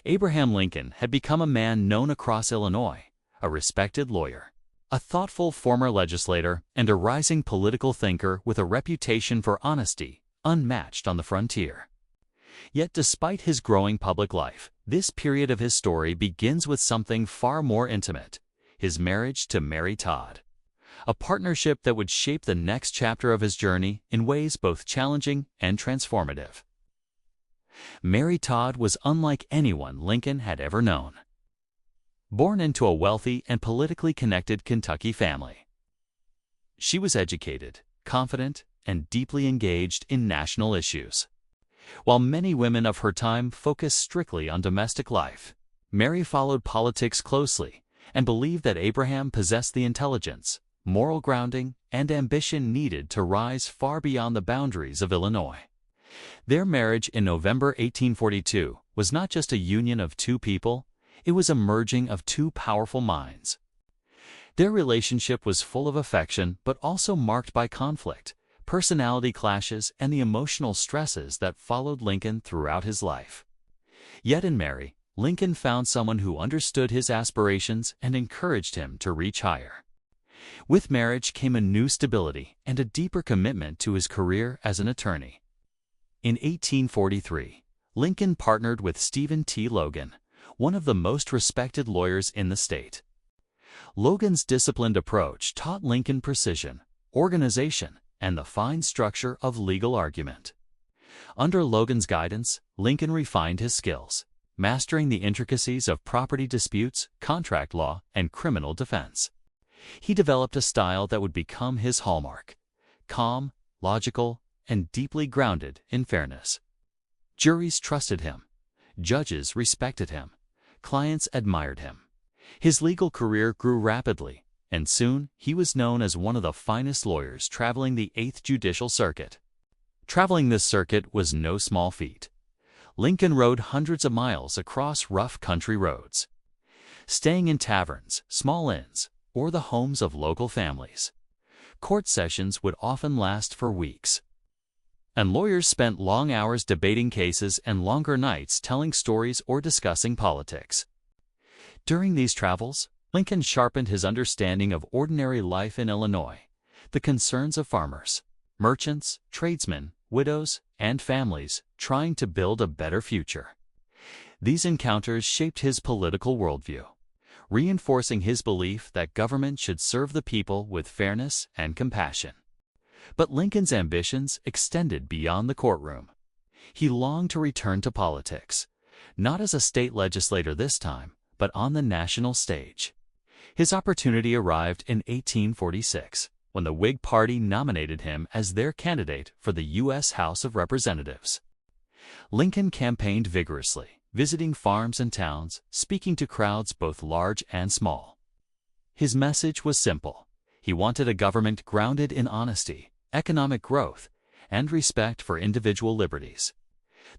Abraham Lincoln had become a man known across Illinois, a respected lawyer, a thoughtful former legislator, and a rising political thinker with a reputation for honesty unmatched on the frontier. Yet despite his growing public life, this period of his story begins with something far more intimate: his marriage to Mary Todd. A partnership that would shape the next chapter of his journey in ways both challenging and transformative. Mary Todd was unlike anyone Lincoln had ever known. Born into a wealthy and politically connected Kentucky family, she was educated, confident, and deeply engaged in national issues. While many women of her time focused strictly on domestic life, Mary followed politics closely and believed that Abraham possessed the intelligence, moral grounding, and ambition needed to rise far beyond the boundaries of Illinois. Their marriage in November 1842 was not just a union of two people, it was a merging of two powerful minds. Their relationship was full of affection but also marked by conflict, personality clashes, and the emotional stresses that followed Lincoln throughout his life. Yet in Mary, Lincoln found someone who understood his aspirations and encouraged him to reach higher. With marriage came a new stability and a deeper commitment to his career as an attorney. In 1843, Lincoln partnered with Stephen T. Logan, one of the most respected lawyers in the state. Logan's disciplined approach taught Lincoln precision, organization, and the fine structure of legal argument. Under Logan's guidance, Lincoln refined his skills, mastering the intricacies of property disputes, contract law, and criminal defense. He developed a style that would become his hallmark: calm, logical, and deeply grounded in fairness. Juries trusted him. Judges respected him. Clients admired him. His legal career grew rapidly, and soon he was known as one of the finest lawyers traveling the 8th Judicial Circuit. Traveling this circuit was no small feat. Lincoln rode hundreds of miles across rough country roads, staying in taverns, small inns, or the homes of local families. Court sessions would often last for weeks, and lawyers spent long hours debating cases and longer nights telling stories or discussing politics. During these travels, Lincoln sharpened his understanding of ordinary life in Illinois, the concerns of farmers, merchants, tradesmen, widows, and families trying to build a better future. These encounters shaped his political worldview, reinforcing his belief that government should serve the people with fairness and compassion. But Lincoln's ambitions extended beyond the courtroom. He longed to return to politics, not as a state legislator this time, but on the national stage. His opportunity arrived in 1846, when the Whig Party nominated him as their candidate for the U.S. House of Representatives. Lincoln campaigned vigorously, visiting farms and towns, speaking to crowds both large and small. His message was simple. He wanted a government grounded in honesty, economic growth, and respect for individual liberties.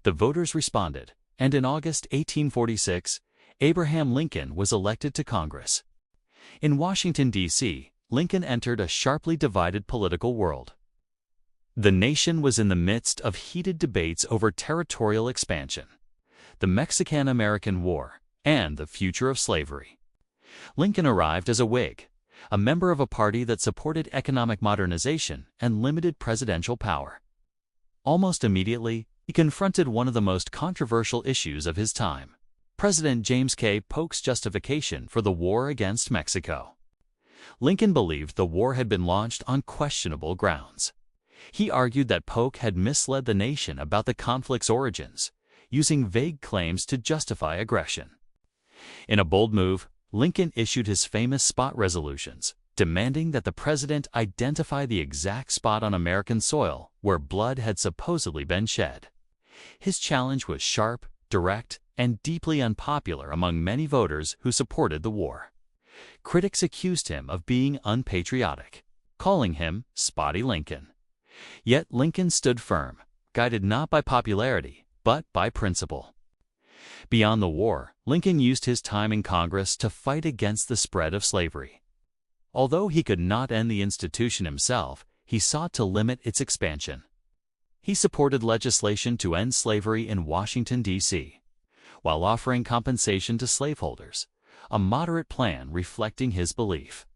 The voters responded, and in August 1846, Abraham Lincoln was elected to Congress. In Washington, D.C., Lincoln entered a sharply divided political world. The nation was in the midst of heated debates over territorial expansion, the Mexican-American War, and the future of slavery. Lincoln arrived as a Whig, a member of a party that supported economic modernization and limited presidential power. Almost immediately, he confronted one of the most controversial issues of his time: President James K. Polk's justification for the war against Mexico. Lincoln believed the war had been launched on questionable grounds. He argued that Polk had misled the nation about the conflict's origins, using vague claims to justify aggression. In a bold move, Lincoln issued his famous spot resolutions, demanding that the president identify the exact spot on American soil where blood had supposedly been shed. His challenge was sharp, direct, and deeply unpopular among many voters who supported the war. Critics accused him of being unpatriotic, calling him Spotty Lincoln. Yet Lincoln stood firm, guided not by popularity, but by principle. Beyond the war, Lincoln used his time in Congress to fight against the spread of slavery. Although he could not end the institution himself, he sought to limit its expansion. He supported legislation to end slavery in Washington, D.C., while offering compensation to slaveholders, a moderate plan reflecting his belief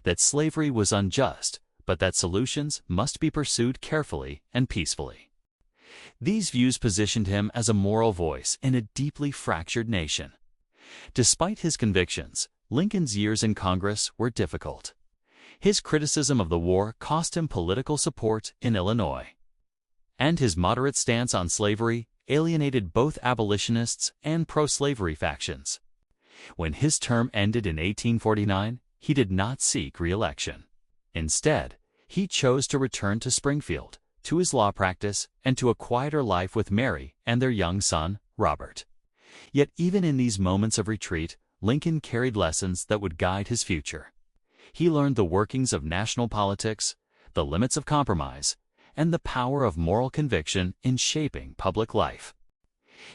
that slavery was unjust, but that solutions must be pursued carefully and peacefully. These views positioned him as a moral voice in a deeply fractured nation. Despite his convictions, Lincoln's years in Congress were difficult. His criticism of the war cost him political support in Illinois, and his moderate stance on slavery alienated both abolitionists and pro-slavery factions. When his term ended in 1849, he did not seek re-election. Instead, he chose to return to Springfield, to his law practice, and to a quieter life with Mary and their young son, Robert. Yet even in these moments of retreat, Lincoln carried lessons that would guide his future. He learned the workings of national politics, the limits of compromise, and the power of moral conviction in shaping public life.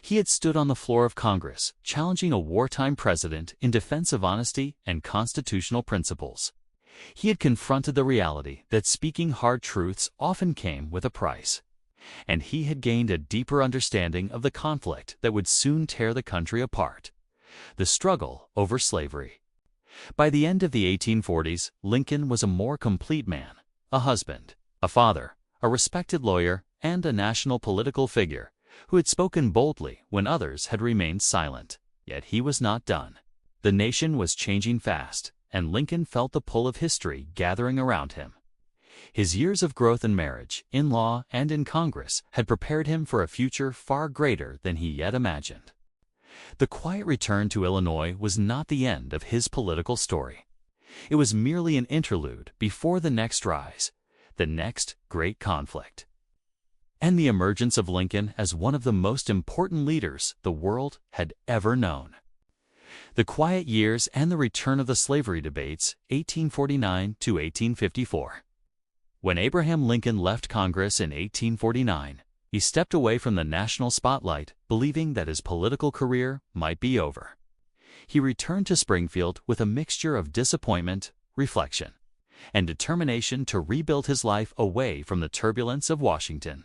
He had stood on the floor of Congress, challenging a wartime president in defense of honesty and constitutional principles. He had confronted the reality that speaking hard truths often came with a price, and he had gained a deeper understanding of the conflict that would soon tear the country apart: the struggle over slavery. By the end of the 1840s, Lincoln was a more complete man, a husband, a father, a respected lawyer, and a national political figure who had spoken boldly when others had remained silent. Yet he was not done. The nation was changing fast, and Lincoln felt the pull of history gathering around him. His years of growth in marriage, in law, and in Congress had prepared him for a future far greater than he yet imagined. The quiet return to Illinois was not the end of his political story. It was merely an interlude before the next rise, the next great conflict, and the emergence of Lincoln as one of the most important leaders the world had ever known. The quiet years and the return of the slavery debates, 1849 to 1854. When Abraham Lincoln left Congress in 1849, he stepped away from the national spotlight, believing that his political career might be over. He returned to Springfield with a mixture of disappointment, reflection, and determination to rebuild his life away from the turbulence of Washington.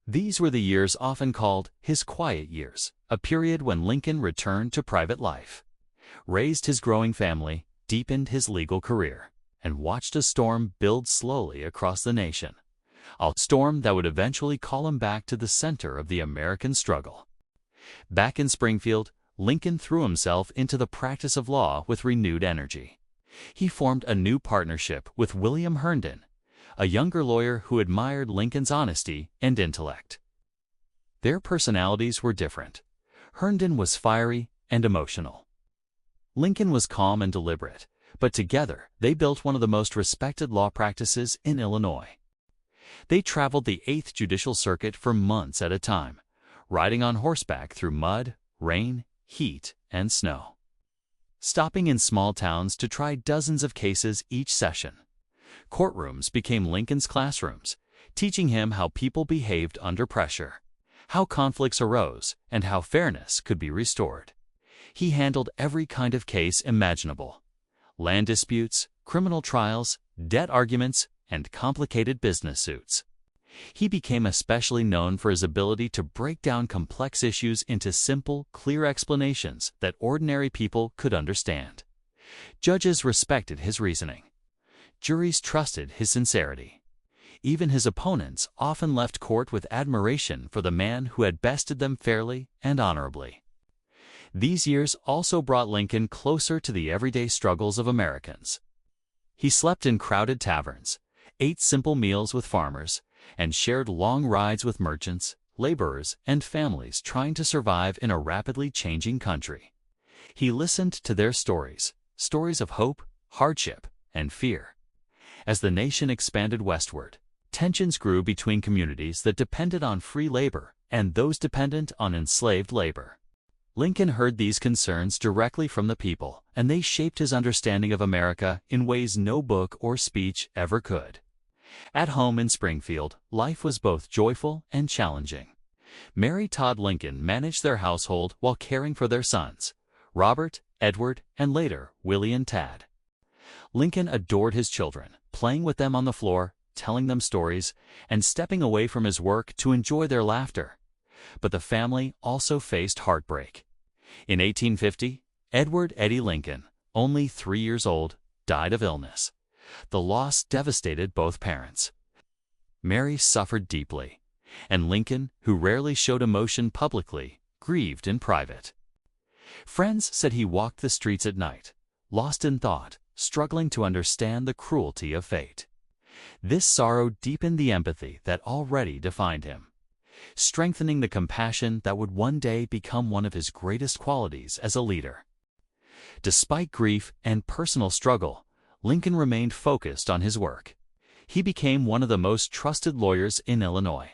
These were the years often called his quiet years, a period when Lincoln returned to private life, raised his growing family, deepened his legal career, and watched a storm build slowly across the nation, a storm that would eventually call him back to the center of the American struggle. Back in Springfield, Lincoln threw himself into the practice of law with renewed energy. He formed a new partnership with William Herndon, a younger lawyer who admired Lincoln's honesty and intellect. Their personalities were different. Herndon was fiery and emotional. Lincoln was calm and deliberate, but together they built one of the most respected law practices in Illinois. They traveled the 8th Judicial Circuit for months at a time, riding on horseback through mud, rain, heat, and snow, stopping in small towns to try dozens of cases each session. Courtrooms became Lincoln's classrooms, teaching him how people behaved under pressure, how conflicts arose, and how fairness could be restored. He handled every kind of case imaginable: land disputes, criminal trials, debt arguments, and complicated business suits. He became especially known for his ability to break down complex issues into simple, clear explanations that ordinary people could understand. Judges respected his reasoning. Juries trusted his sincerity. Even his opponents often left court with admiration for the man who had bested them fairly and honorably. These years also brought Lincoln closer to the everyday struggles of Americans. He slept in crowded taverns, ate simple meals with farmers, and shared long rides with merchants, laborers, and families trying to survive in a rapidly changing country. He listened to their stories, stories of hope, hardship, and fear. As the nation expanded westward, tensions grew between communities that depended on free labor and those dependent on enslaved labor. Lincoln heard these concerns directly from the people, and they shaped his understanding of America in ways no book or speech ever could. At home in Springfield, life was both joyful and challenging. Mary Todd Lincoln managed their household while caring for their sons, Robert, Edward, and later Willie and Tad. Lincoln adored his children, playing with them on the floor, telling them stories, and stepping away from his work to enjoy their laughter. But the family also faced heartbreak. In 1850, Edward Eddie Lincoln, only 3 years old, died of illness. The loss devastated both parents. Mary suffered deeply, and Lincoln, who rarely showed emotion publicly, grieved in private. Friends said he walked the streets at night, lost in thought, struggling to understand the cruelty of fate. This sorrow deepened the empathy that already defined him, strengthening the compassion that would one day become one of his greatest qualities as a leader. Despite grief and personal struggle, Lincoln remained focused on his work. He became one of the most trusted lawyers in Illinois,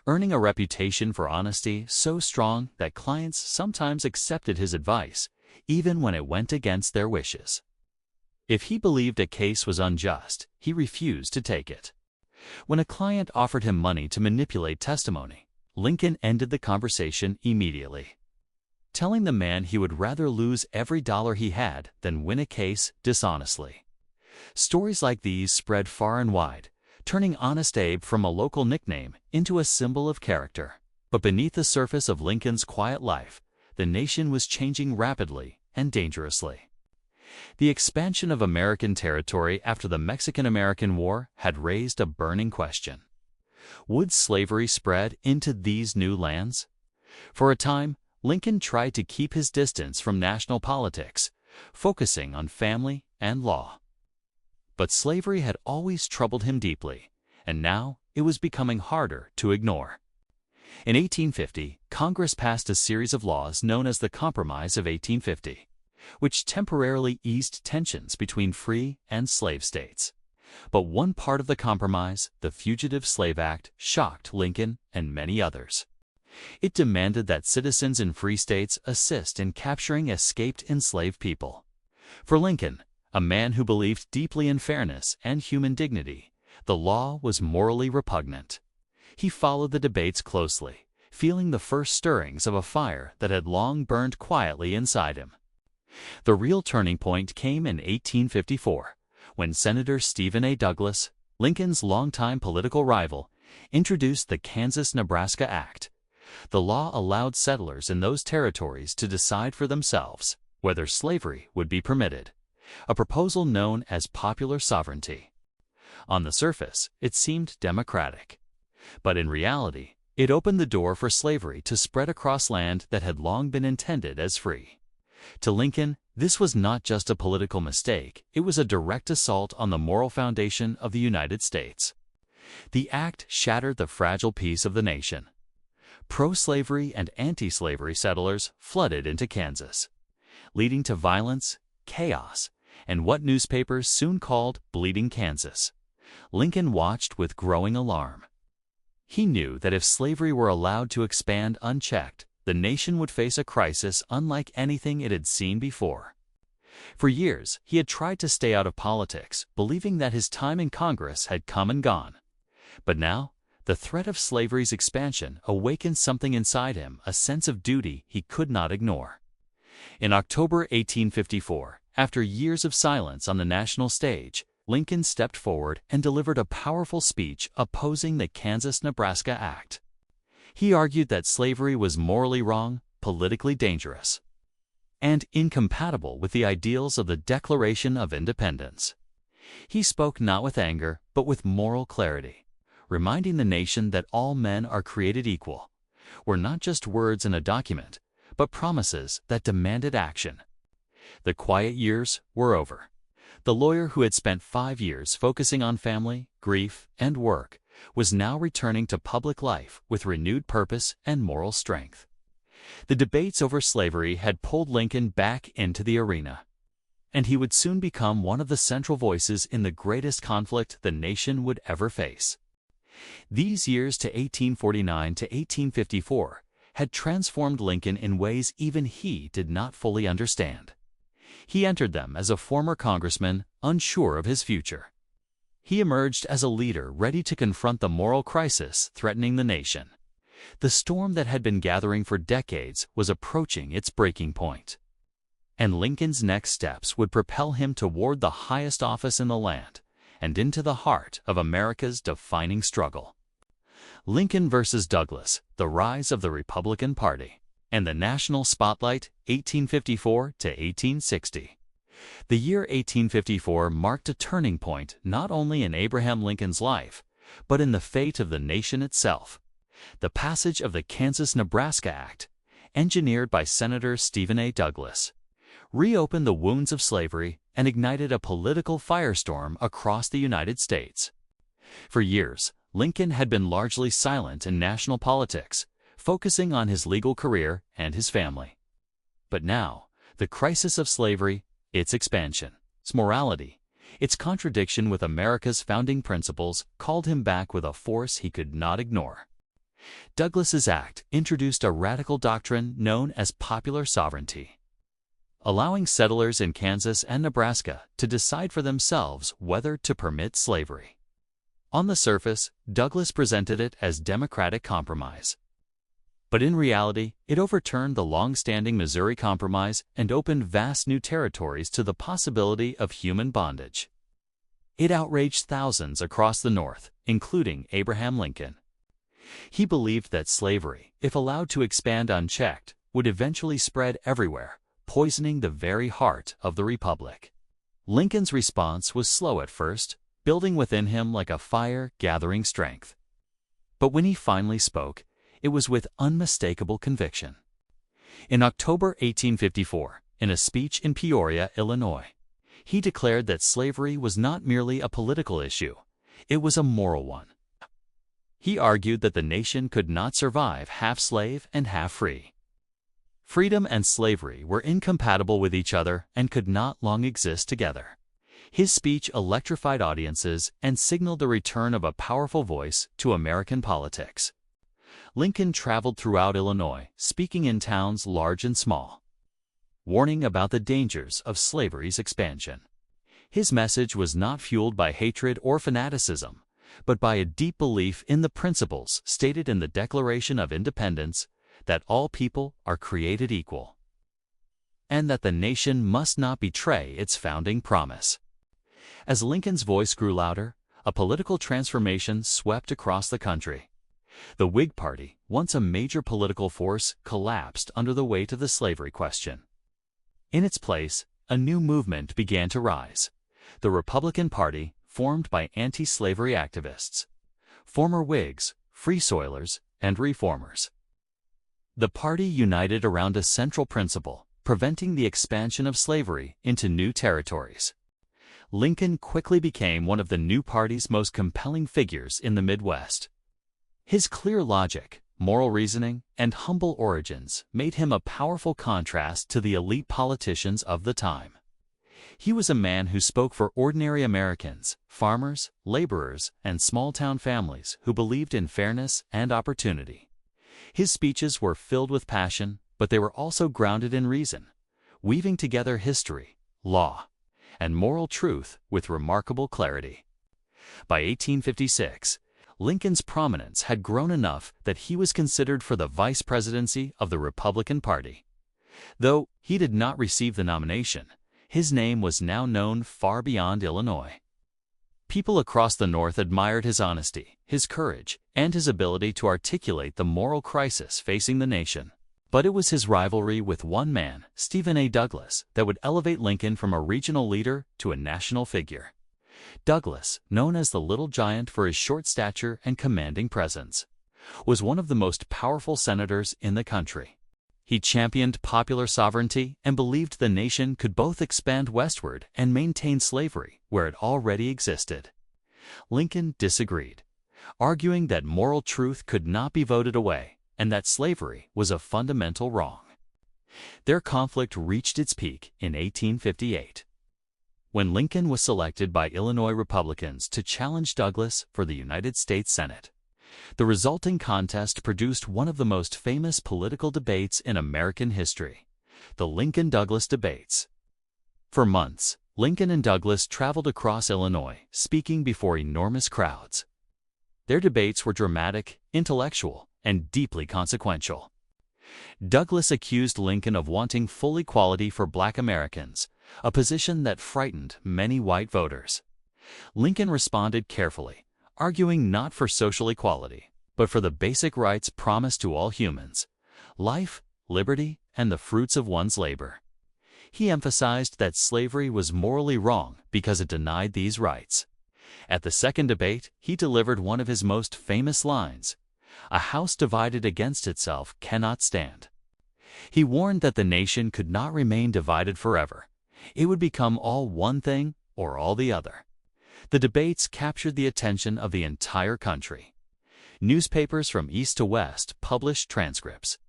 earning a reputation for honesty so strong that clients sometimes accepted his advice, even when it went against their wishes. If he believed a case was unjust, he refused to take it. When a client offered him money to manipulate testimony, Lincoln ended the conversation immediately, telling the man he would rather lose every dollar he had than win a case dishonestly. Stories like these spread far and wide, turning Honest Abe from a local nickname into a symbol of character. But beneath the surface of Lincoln's quiet life, the nation was changing rapidly and dangerously. The expansion of American territory after the Mexican-American War had raised a burning question. Would slavery spread into these new lands? For a time, Lincoln tried to keep his distance from national politics, focusing on family and law. But slavery had always troubled him deeply, and now it was becoming harder to ignore. In 1850, Congress passed a series of laws known as the Compromise of 1850, which temporarily eased tensions between free and slave states. But one part of the compromise, the Fugitive Slave Act, shocked Lincoln and many others. It demanded that citizens in free states assist in capturing escaped enslaved people. For Lincoln, a man who believed deeply in fairness and human dignity, the law was morally repugnant. He followed the debates closely, feeling the first stirrings of a fire that had long burned quietly inside him. The real turning point came in 1854, when Senator Stephen A. Douglas, Lincoln's longtime political rival, introduced the Kansas-Nebraska Act. The law allowed settlers in those territories to decide for themselves whether slavery would be permitted, a proposal known as popular sovereignty. On the surface, it seemed democratic. But in reality, it opened the door for slavery to spread across land that had long been intended as free. To Lincoln, this was not just a political mistake, it was a direct assault on the moral foundation of the United States. The act shattered the fragile peace of the nation. Pro-slavery and anti-slavery settlers flooded into Kansas, leading to violence, chaos, and what newspapers soon called Bleeding Kansas. Lincoln watched with growing alarm. He knew that if slavery were allowed to expand unchecked, the nation would face a crisis unlike anything it had seen before. For years, he had tried to stay out of politics, believing that his time in Congress had come and gone. But now, the threat of slavery's expansion awakened something inside him, a sense of duty he could not ignore. In October 1854, after years of silence on the national stage, Lincoln stepped forward and delivered a powerful speech opposing the Kansas-Nebraska Act. He argued that slavery was morally wrong, politically dangerous, and incompatible with the ideals of the Declaration of Independence. He spoke not with anger, but with moral clarity, reminding the nation that all men are created equal, were not just words in a document, but promises that demanded action. The quiet years were over. The lawyer who had spent 5 years focusing on family, grief, and work was now returning to public life with renewed purpose and moral strength. The debates over slavery had pulled Lincoln back into the arena, and he would soon become one of the central voices in the greatest conflict the nation would ever face. These years to 1849 to 1854 had transformed Lincoln in ways even he did not fully understand. He entered them as a former congressman, unsure of his future. He emerged as a leader ready to confront the moral crisis threatening the nation. The storm that had been gathering for decades was approaching its breaking point. And Lincoln's next steps would propel him toward the highest office in the land and into the heart of America's defining struggle. Lincoln versus Douglas, the rise of the Republican Party, and the national spotlight, 1854 to 1860. The year 1854 marked a turning point not only in Abraham Lincoln's life, but in the fate of the nation itself. The passage of the Kansas-Nebraska Act, engineered by Senator Stephen A. Douglas, reopened the wounds of slavery and ignited a political firestorm across the United States. For years, Lincoln had been largely silent in national politics, focusing on his legal career and his family. But now, the crisis of slavery, its expansion, its morality, its contradiction with America's founding principles called him back with a force he could not ignore. Douglas's act introduced a radical doctrine known as popular sovereignty, allowing settlers in Kansas and Nebraska to decide for themselves whether to permit slavery. On the surface, Douglas presented it as democratic compromise. But in reality, it overturned the long-standing Missouri Compromise and opened vast new territories to the possibility of human bondage. It outraged thousands across the North, including Abraham Lincoln. He believed that slavery, if allowed to expand unchecked, would eventually spread everywhere, poisoning the very heart of the Republic. Lincoln's response was slow at first, building within him like a fire gathering strength. But when he finally spoke, it was with unmistakable conviction. In October 1854, in a speech in Peoria, Illinois, he declared that slavery was not merely a political issue, it was a moral one. He argued that the nation could not survive half slave and half free. Freedom and slavery were incompatible with each other and could not long exist together. His speech electrified audiences and signaled the return of a powerful voice to American politics. Lincoln traveled throughout Illinois, speaking in towns large and small, warning about the dangers of slavery's expansion. His message was not fueled by hatred or fanaticism, but by a deep belief in the principles stated in the Declaration of Independence that all people are created equal, and that the nation must not betray its founding promise. As Lincoln's voice grew louder, a political transformation swept across the country. The Whig Party, once a major political force, collapsed under the weight of the slavery question. In its place, a new movement began to rise: the Republican Party, formed by anti-slavery activists, former Whigs, Free Soilers, and Reformers. The party united around a central principle: preventing the expansion of slavery into new territories. Lincoln quickly became one of the new party's most compelling figures in the Midwest. His clear logic, moral reasoning, and humble origins made him a powerful contrast to the elite politicians of the time. He was a man who spoke for ordinary Americans, farmers, laborers, and small-town families who believed in fairness and opportunity. His speeches were filled with passion, but they were also grounded in reason, weaving together history, law, and moral truth with remarkable clarity. By 1856, Lincoln's prominence had grown enough that he was considered for the vice presidency of the Republican Party. Though he did not receive the nomination, his name was now known far beyond Illinois. People across the North admired his honesty, his courage, and his ability to articulate the moral crisis facing the nation. But it was his rivalry with one man, Stephen A. Douglas, that would elevate Lincoln from a regional leader to a national figure. Douglas, known as the Little Giant for his short stature and commanding presence, was one of the most powerful senators in the country. He championed popular sovereignty and believed the nation could both expand westward and maintain slavery where it already existed. Lincoln disagreed, arguing that moral truth could not be voted away and that slavery was a fundamental wrong. Their conflict reached its peak in 1858, when Lincoln was selected by Illinois Republicans to challenge Douglas for the United States Senate. The resulting contest produced one of the most famous political debates in American history, the Lincoln-Douglas debates. For months, Lincoln and Douglas traveled across Illinois, speaking before enormous crowds. Their debates were dramatic, intellectual, and deeply consequential. Douglas accused Lincoln of wanting full equality for Black Americans, a position that frightened many white voters. Lincoln responded carefully, arguing not for social equality, but for the basic rights promised to all humans: life, liberty, and the fruits of one's labor. He emphasized that slavery was morally wrong because it denied these rights. At the second debate, he delivered one of his most famous lines: "A house divided against itself cannot stand." He warned that the nation could not remain divided forever. It would become all one thing or all the other. The debates captured the attention of the entire country. Newspapers from east to west published transcripts.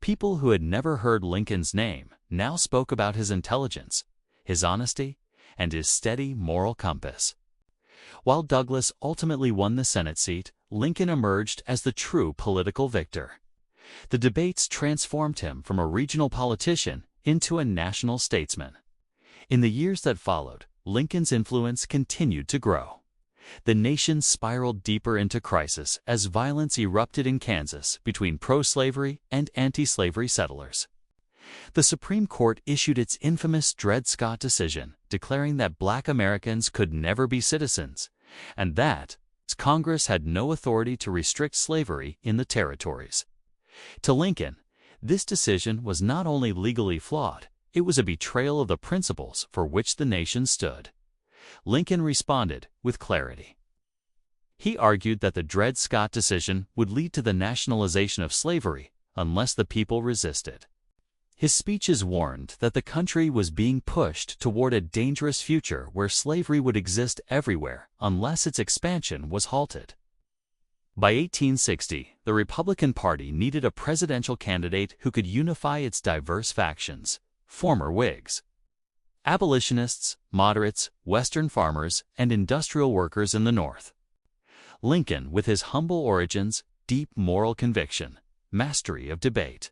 People who had never heard Lincoln's name now spoke about his intelligence, his honesty, and his steady moral compass. While Douglas ultimately won the Senate seat, Lincoln emerged as the true political victor. The debates transformed him from a regional politician into a national statesman. In the years that followed, Lincoln's influence continued to grow. The nation spiraled deeper into crisis as violence erupted in Kansas between pro-slavery and anti-slavery settlers. The Supreme Court issued its infamous Dred Scott decision, declaring that Black Americans could never be citizens, and that Congress had no authority to restrict slavery in the territories. To Lincoln, this decision was not only legally flawed, it was a betrayal of the principles for which the nation stood. Lincoln responded with clarity. He argued that the Dred Scott decision would lead to the nationalization of slavery unless the people resisted. His speeches warned that the country was being pushed toward a dangerous future where slavery would exist everywhere unless its expansion was halted. By 1860, the Republican Party needed a presidential candidate who could unify its diverse factions: former Whigs, abolitionists, moderates, Western farmers, and industrial workers in the North. Lincoln, with his humble origins, deep moral conviction, mastery of debate,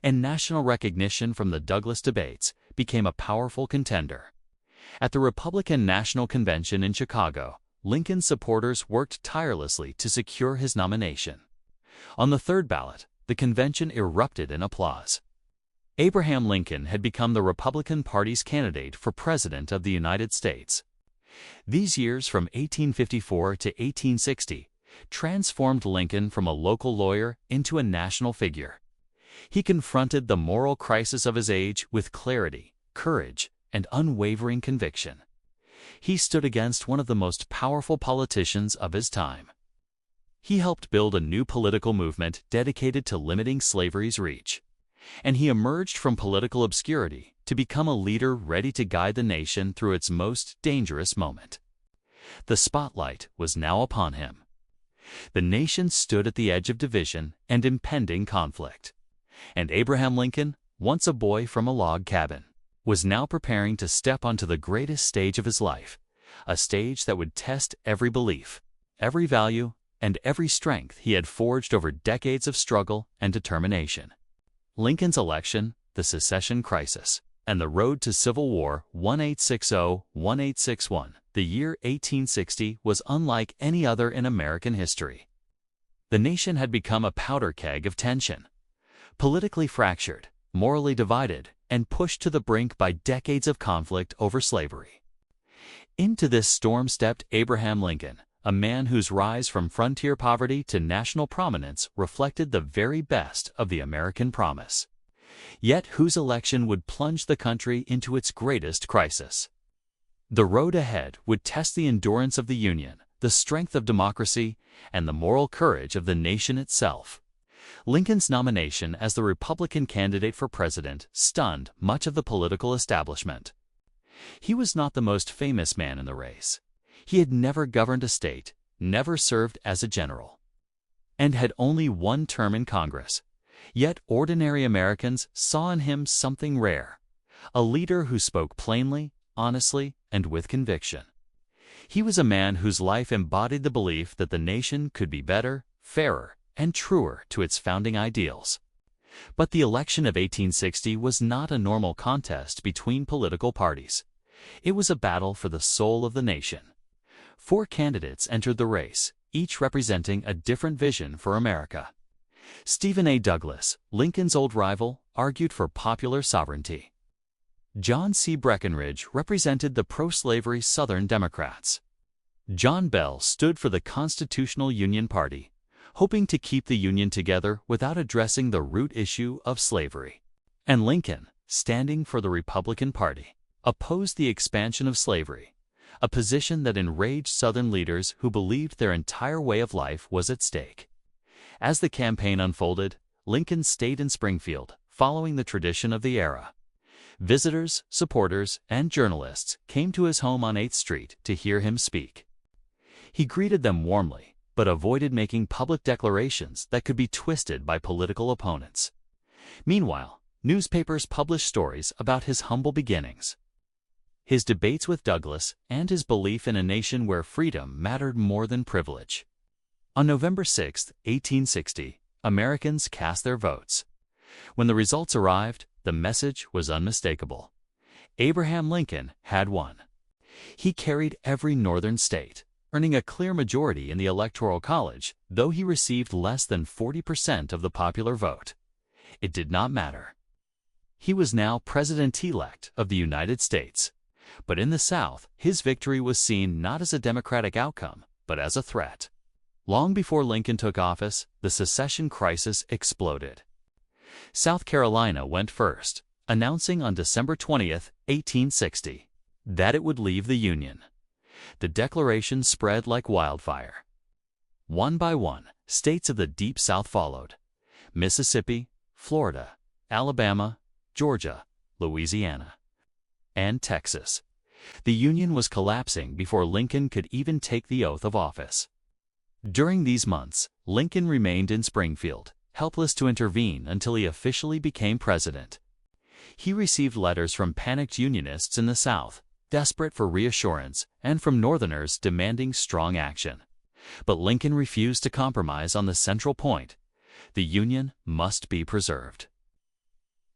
and national recognition from the Douglas debates, became a powerful contender. At the Republican National Convention in Chicago, Lincoln's supporters worked tirelessly to secure his nomination. On the third ballot, the convention erupted in applause. Abraham Lincoln had become the Republican Party's candidate for President of the United States. These years from 1854 to 1860 transformed Lincoln from a local lawyer into a national figure. He confronted the moral crisis of his age with clarity, courage, and unwavering conviction. He stood against one of the most powerful politicians of his time. He helped build a new political movement dedicated to limiting slavery's reach, and he emerged from political obscurity to become a leader ready to guide the nation through its most dangerous moment. The spotlight was now upon him. The nation stood at the edge of division and impending conflict, and Abraham Lincoln, once a boy from a log cabin, was now preparing to step onto the greatest stage of his life, a stage that would test every belief, every value, and every strength he had forged over decades of struggle and determination. Lincoln's election, the secession crisis, and the road to Civil War 1860-1861, the year 1860 was unlike any other in American history. The nation had become a powder keg of tension, politically fractured, morally divided, and pushed to the brink by decades of conflict over slavery. Into this storm stepped Abraham Lincoln, a man whose rise from frontier poverty to national prominence reflected the very best of the American promise, yet whose election would plunge the country into its greatest crisis. The road ahead would test the endurance of the Union, the strength of democracy, and the moral courage of the nation itself. Lincoln's nomination as the Republican candidate for president stunned much of the political establishment. He was not the most famous man in the race. He had never governed a state, never served as a general, and had only one term in Congress. Yet ordinary Americans saw in him something rare, a leader who spoke plainly, honestly, and with conviction. He was a man whose life embodied the belief that the nation could be better, fairer, and truer to its founding ideals. But the election of 1860 was not a normal contest between political parties. It was a battle for the soul of the nation. 4 candidates entered the race, each representing a different vision for America. Stephen A. Douglas, Lincoln's old rival, argued for popular sovereignty. John C. Breckinridge represented the pro-slavery Southern Democrats. John Bell stood for the Constitutional Union Party, hoping to keep the Union together without addressing the root issue of slavery. And Lincoln, standing for the Republican Party, opposed the expansion of slavery, a position that enraged Southern leaders who believed their entire way of life was at stake. As the campaign unfolded, Lincoln stayed in Springfield, following the tradition of the era. Visitors, supporters, and journalists came to his home on 8th Street to hear him speak. He greeted them warmly, but avoided making public declarations that could be twisted by political opponents. Meanwhile, newspapers published stories about his humble beginnings, his debates with Douglas, and his belief in a nation where freedom mattered more than privilege. On November 6, 1860, Americans cast their votes. When the results arrived, the message was unmistakable. Abraham Lincoln had won. He carried every northern state, earning a clear majority in the Electoral College, though he received less than 40% of the popular vote. It did not matter. He was now President-elect of the United States. But in the South, his victory was seen not as a democratic outcome, but as a threat. Long before Lincoln took office, the secession crisis exploded. South Carolina went first, announcing on December 20, 1860, that it would leave the Union. The declaration spread like wildfire. One by one, states of the Deep South followed: Mississippi, Florida, Alabama, Georgia, Louisiana, and Texas. The Union was collapsing before Lincoln could even take the oath of office. During these months, Lincoln remained in Springfield, helpless to intervene until he officially became president. He received letters from panicked Unionists in the South, desperate for reassurance, and from Northerners demanding strong action. But Lincoln refused to compromise on the central point: the Union must be preserved.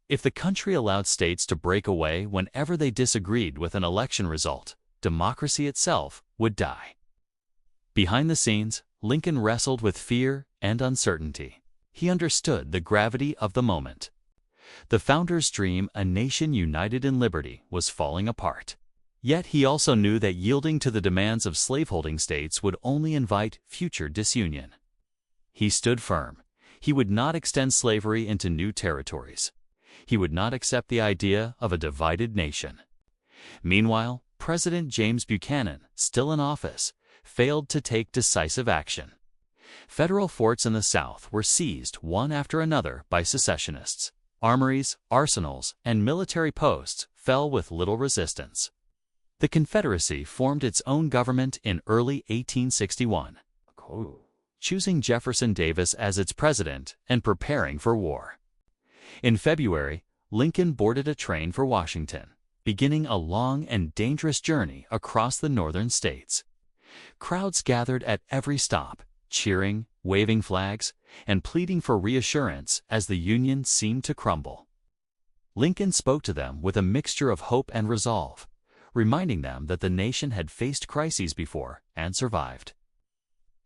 If the country allowed states to break away whenever they disagreed with an election result, democracy itself would die. Behind the scenes, Lincoln wrestled with fear and uncertainty. He understood the gravity of the moment. The founder's dream, a nation united in liberty, was falling apart. Yet he also knew that yielding to the demands of slaveholding states would only invite future disunion. He stood firm. He would not extend slavery into new territories. He would not accept the idea of a divided nation. Meanwhile, President James Buchanan, still in office, failed to take decisive action. Federal forts in the South were seized one after another by secessionists. Armories, arsenals, and military posts fell with little resistance. The Confederacy formed its own government in early 1861, choosing Jefferson Davis as its president and preparing for war. In February, Lincoln boarded a train for Washington, beginning a long and dangerous journey across the northern states. Crowds gathered at every stop, cheering, waving flags, and pleading for reassurance as the Union seemed to crumble. Lincoln spoke to them with a mixture of hope and resolve, reminding them that the nation had faced crises before and survived.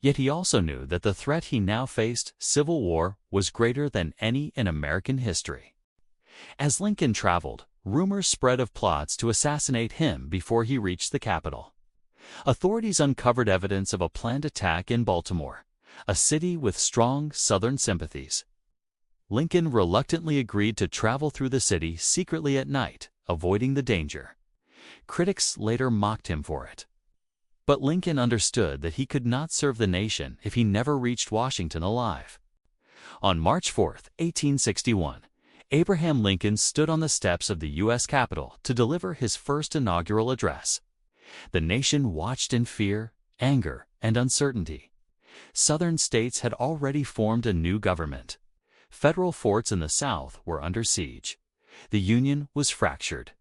Yet he also knew that the threat he now faced, civil war, was greater than any in American history. As Lincoln traveled, rumors spread of plots to assassinate him before he reached the capital. Authorities uncovered evidence of a planned attack in Baltimore, a city with strong Southern sympathies. Lincoln reluctantly agreed to travel through the city secretly at night, avoiding the danger. Critics later mocked him for it. But Lincoln understood that he could not serve the nation if he never reached Washington alive. On March 4, 1861, Abraham Lincoln stood on the steps of the U.S. Capitol to deliver his first inaugural address. The nation watched in fear, anger, and uncertainty. Southern states had already formed a new government. Federal forts in the South were under siege. The Union was fractured.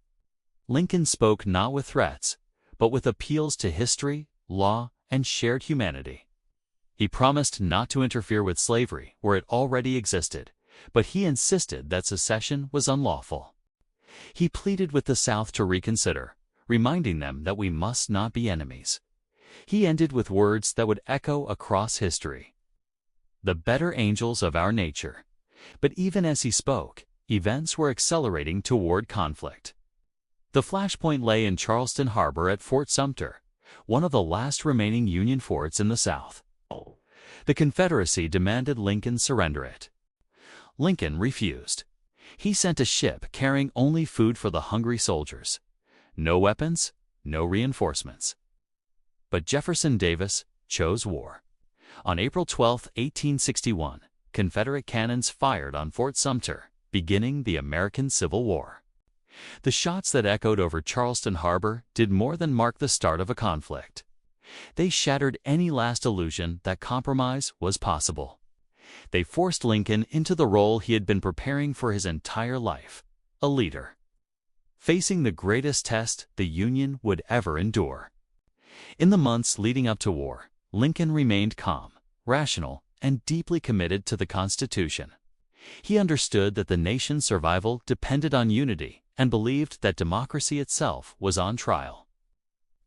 Lincoln spoke not with threats, but with appeals to history, law, and shared humanity. He promised not to interfere with slavery where it already existed, but he insisted that secession was unlawful. He pleaded with the South to reconsider, reminding them that we must not be enemies. He ended with words that would echo across history: "The better angels of our nature." But even as he spoke, events were accelerating toward conflict. The flashpoint lay in Charleston Harbor at Fort Sumter, one of the last remaining Union forts in the South. The Confederacy demanded Lincoln surrender it. Lincoln refused. He sent a ship carrying only food for the hungry soldiers. No weapons, no reinforcements. But Jefferson Davis chose war. On April 12, 1861, Confederate cannons fired on Fort Sumter, beginning the American Civil War. The shots that echoed over Charleston Harbor did more than mark the start of a conflict. They shattered any last illusion that compromise was possible. They forced Lincoln into the role he had been preparing for his entire life: a leader. Facing the greatest test the Union would ever endure. In the months leading up to war, Lincoln remained calm, rational, and deeply committed to the Constitution. He understood that the nation's survival depended on unity and believed that democracy itself was on trial.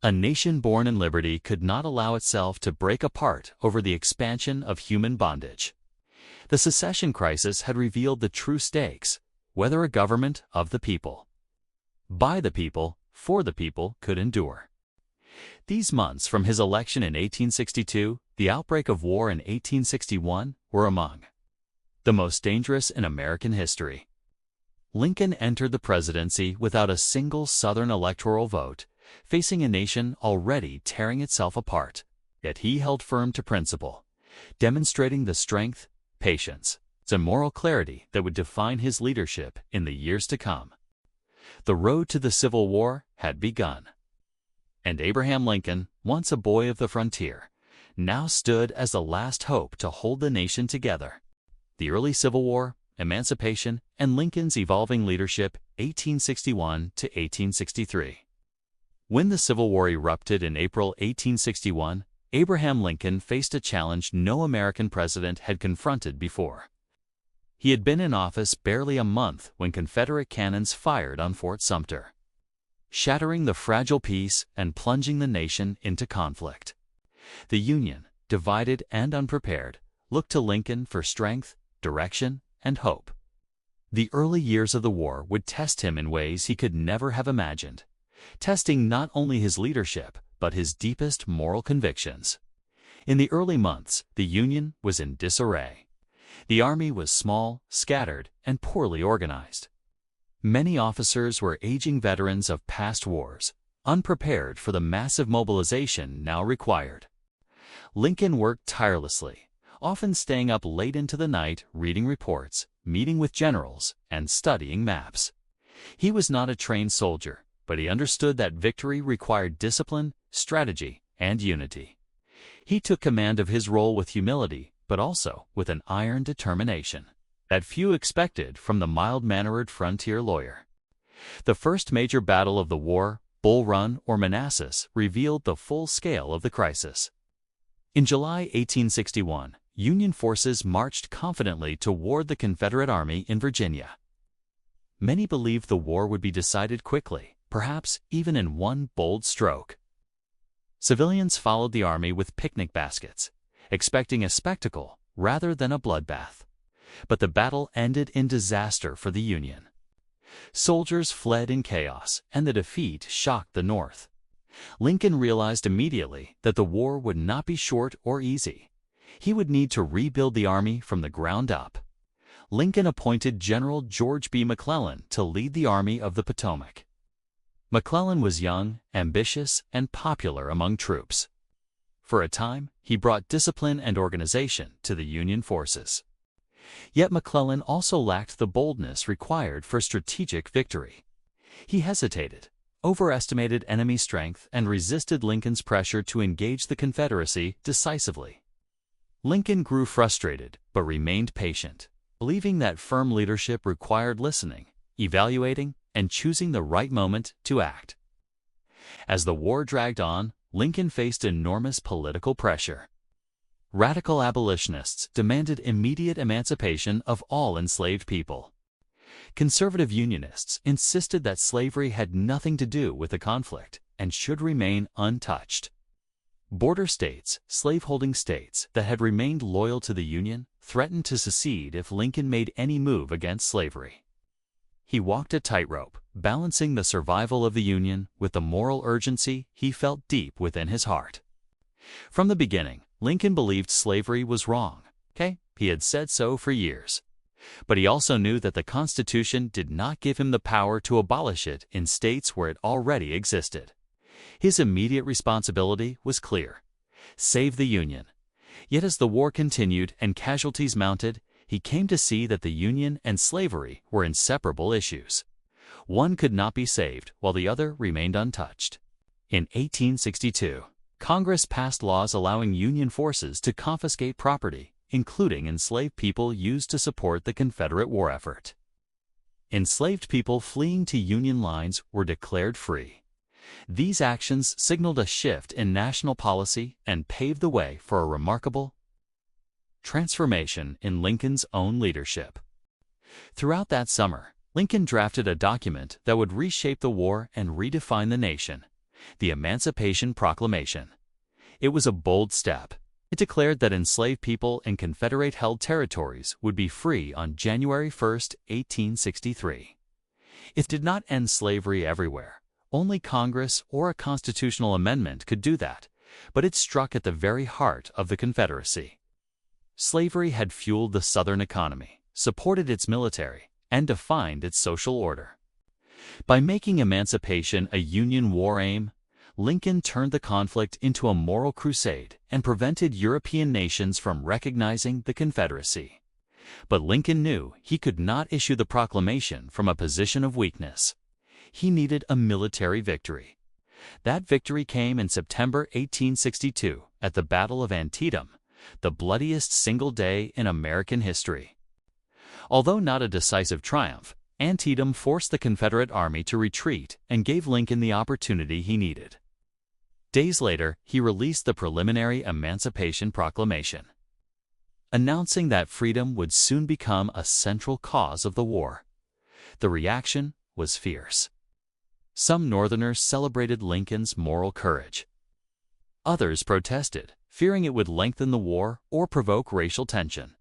A nation born in liberty could not allow itself to break apart over the expansion of human bondage. The secession crisis had revealed the true stakes: whether a government of the people, by the people, for the people could endure. These months from his election in 1862, the outbreak of war in 1861, were among the most dangerous in American history. Lincoln entered the presidency without a single Southern electoral vote, facing a nation already tearing itself apart. Yet he held firm to principle. demonstrating the strength, patience, and moral clarity that would define his leadership in the years to come. The road to the Civil War had begun. And Abraham Lincoln, once a boy of the frontier, now stood as the last hope to hold the nation together. The early Civil War, emancipation, and Lincoln's evolving leadership, 1861 to 1863. When the Civil War erupted in April 1861, Abraham Lincoln faced a challenge no American president had confronted before. He had been in office barely a month when Confederate cannons fired on Fort Sumter, shattering the fragile peace and plunging the nation into conflict. The Union, divided and unprepared, looked to Lincoln for strength, direction, and hope. The early years of the war would test him in ways he could never have imagined, testing not only his leadership, but his deepest moral convictions. In the early months, the Union was in disarray. The army was small, scattered, and poorly organized. Many officers were aging veterans of past wars, unprepared for the massive mobilization now required. Lincoln worked tirelessly, often staying up late into the night reading reports, meeting with generals, and studying maps. He was not a trained soldier, but he understood that victory required discipline, strategy, and unity. He took command of his role with humility, but also with an iron determination that few expected from the mild-mannered frontier lawyer. The first major battle of the war, Bull Run or Manassas, revealed the full scale of the crisis. In July 1861, Union forces marched confidently toward the Confederate Army in Virginia. Many believed the war would be decided quickly, perhaps even in one bold stroke. Civilians followed the army with picnic baskets, expecting a spectacle rather than a bloodbath. But the battle ended in disaster for the Union. Soldiers fled in chaos, and the defeat shocked the North. Lincoln realized immediately that the war would not be short or easy. He would need to rebuild the army from the ground up. Lincoln appointed General George B. McClellan to lead the Army of the Potomac. McClellan was young, ambitious, and popular among troops. For a time, he brought discipline and organization to the Union forces. Yet McClellan also lacked the boldness required for strategic victory. He hesitated, overestimated enemy strength, and resisted Lincoln's pressure to engage the Confederacy decisively. Lincoln grew frustrated, but remained patient, believing that firm leadership required listening, evaluating, and choosing the right moment to act. As the war dragged on, Lincoln faced enormous political pressure. Radical abolitionists demanded immediate emancipation of all enslaved people. Conservative Unionists insisted that slavery had nothing to do with the conflict and should remain untouched. Border states, slaveholding states that had remained loyal to the Union, threatened to secede if Lincoln made any move against slavery. He walked a tightrope, balancing the survival of the Union with the moral urgency he felt deep within his heart. From the beginning, Lincoln believed slavery was wrong. He had said so for years. But he also knew that the Constitution did not give him the power to abolish it in states where it already existed. His immediate responsibility was clear: save the Union. Yet as the war continued and casualties mounted, he came to see that the Union and slavery were inseparable issues. One could not be saved while the other remained untouched. In 1862, Congress passed laws allowing Union forces to confiscate property, including enslaved people used to support the Confederate war effort. Enslaved people fleeing to Union lines were declared free. These actions signaled a shift in national policy and paved the way for a remarkable transformation in Lincoln's own leadership. Throughout that summer, Lincoln drafted a document that would reshape the war and redefine the nation: the Emancipation Proclamation. It was a bold step. It declared that enslaved people in Confederate-held territories would be free on January 1, 1863. It did not end slavery everywhere. Only Congress or a constitutional amendment could do that, but it struck at the very heart of the Confederacy. Slavery had fueled the Southern economy, supported its military, and defined its social order. By making emancipation a Union war aim, Lincoln turned the conflict into a moral crusade and prevented European nations from recognizing the Confederacy. But Lincoln knew he could not issue the proclamation from a position of weakness. He needed a military victory. That victory came in September 1862 at the Battle of Antietam, the bloodiest single day in American history. Although not a decisive triumph, Antietam forced the Confederate Army to retreat and gave Lincoln the opportunity he needed. Days later, he released the preliminary Emancipation Proclamation, announcing that freedom would soon become a central cause of the war. The reaction was fierce. Some Northerners celebrated Lincoln's moral courage. Others protested, fearing it would lengthen the war or provoke racial tension.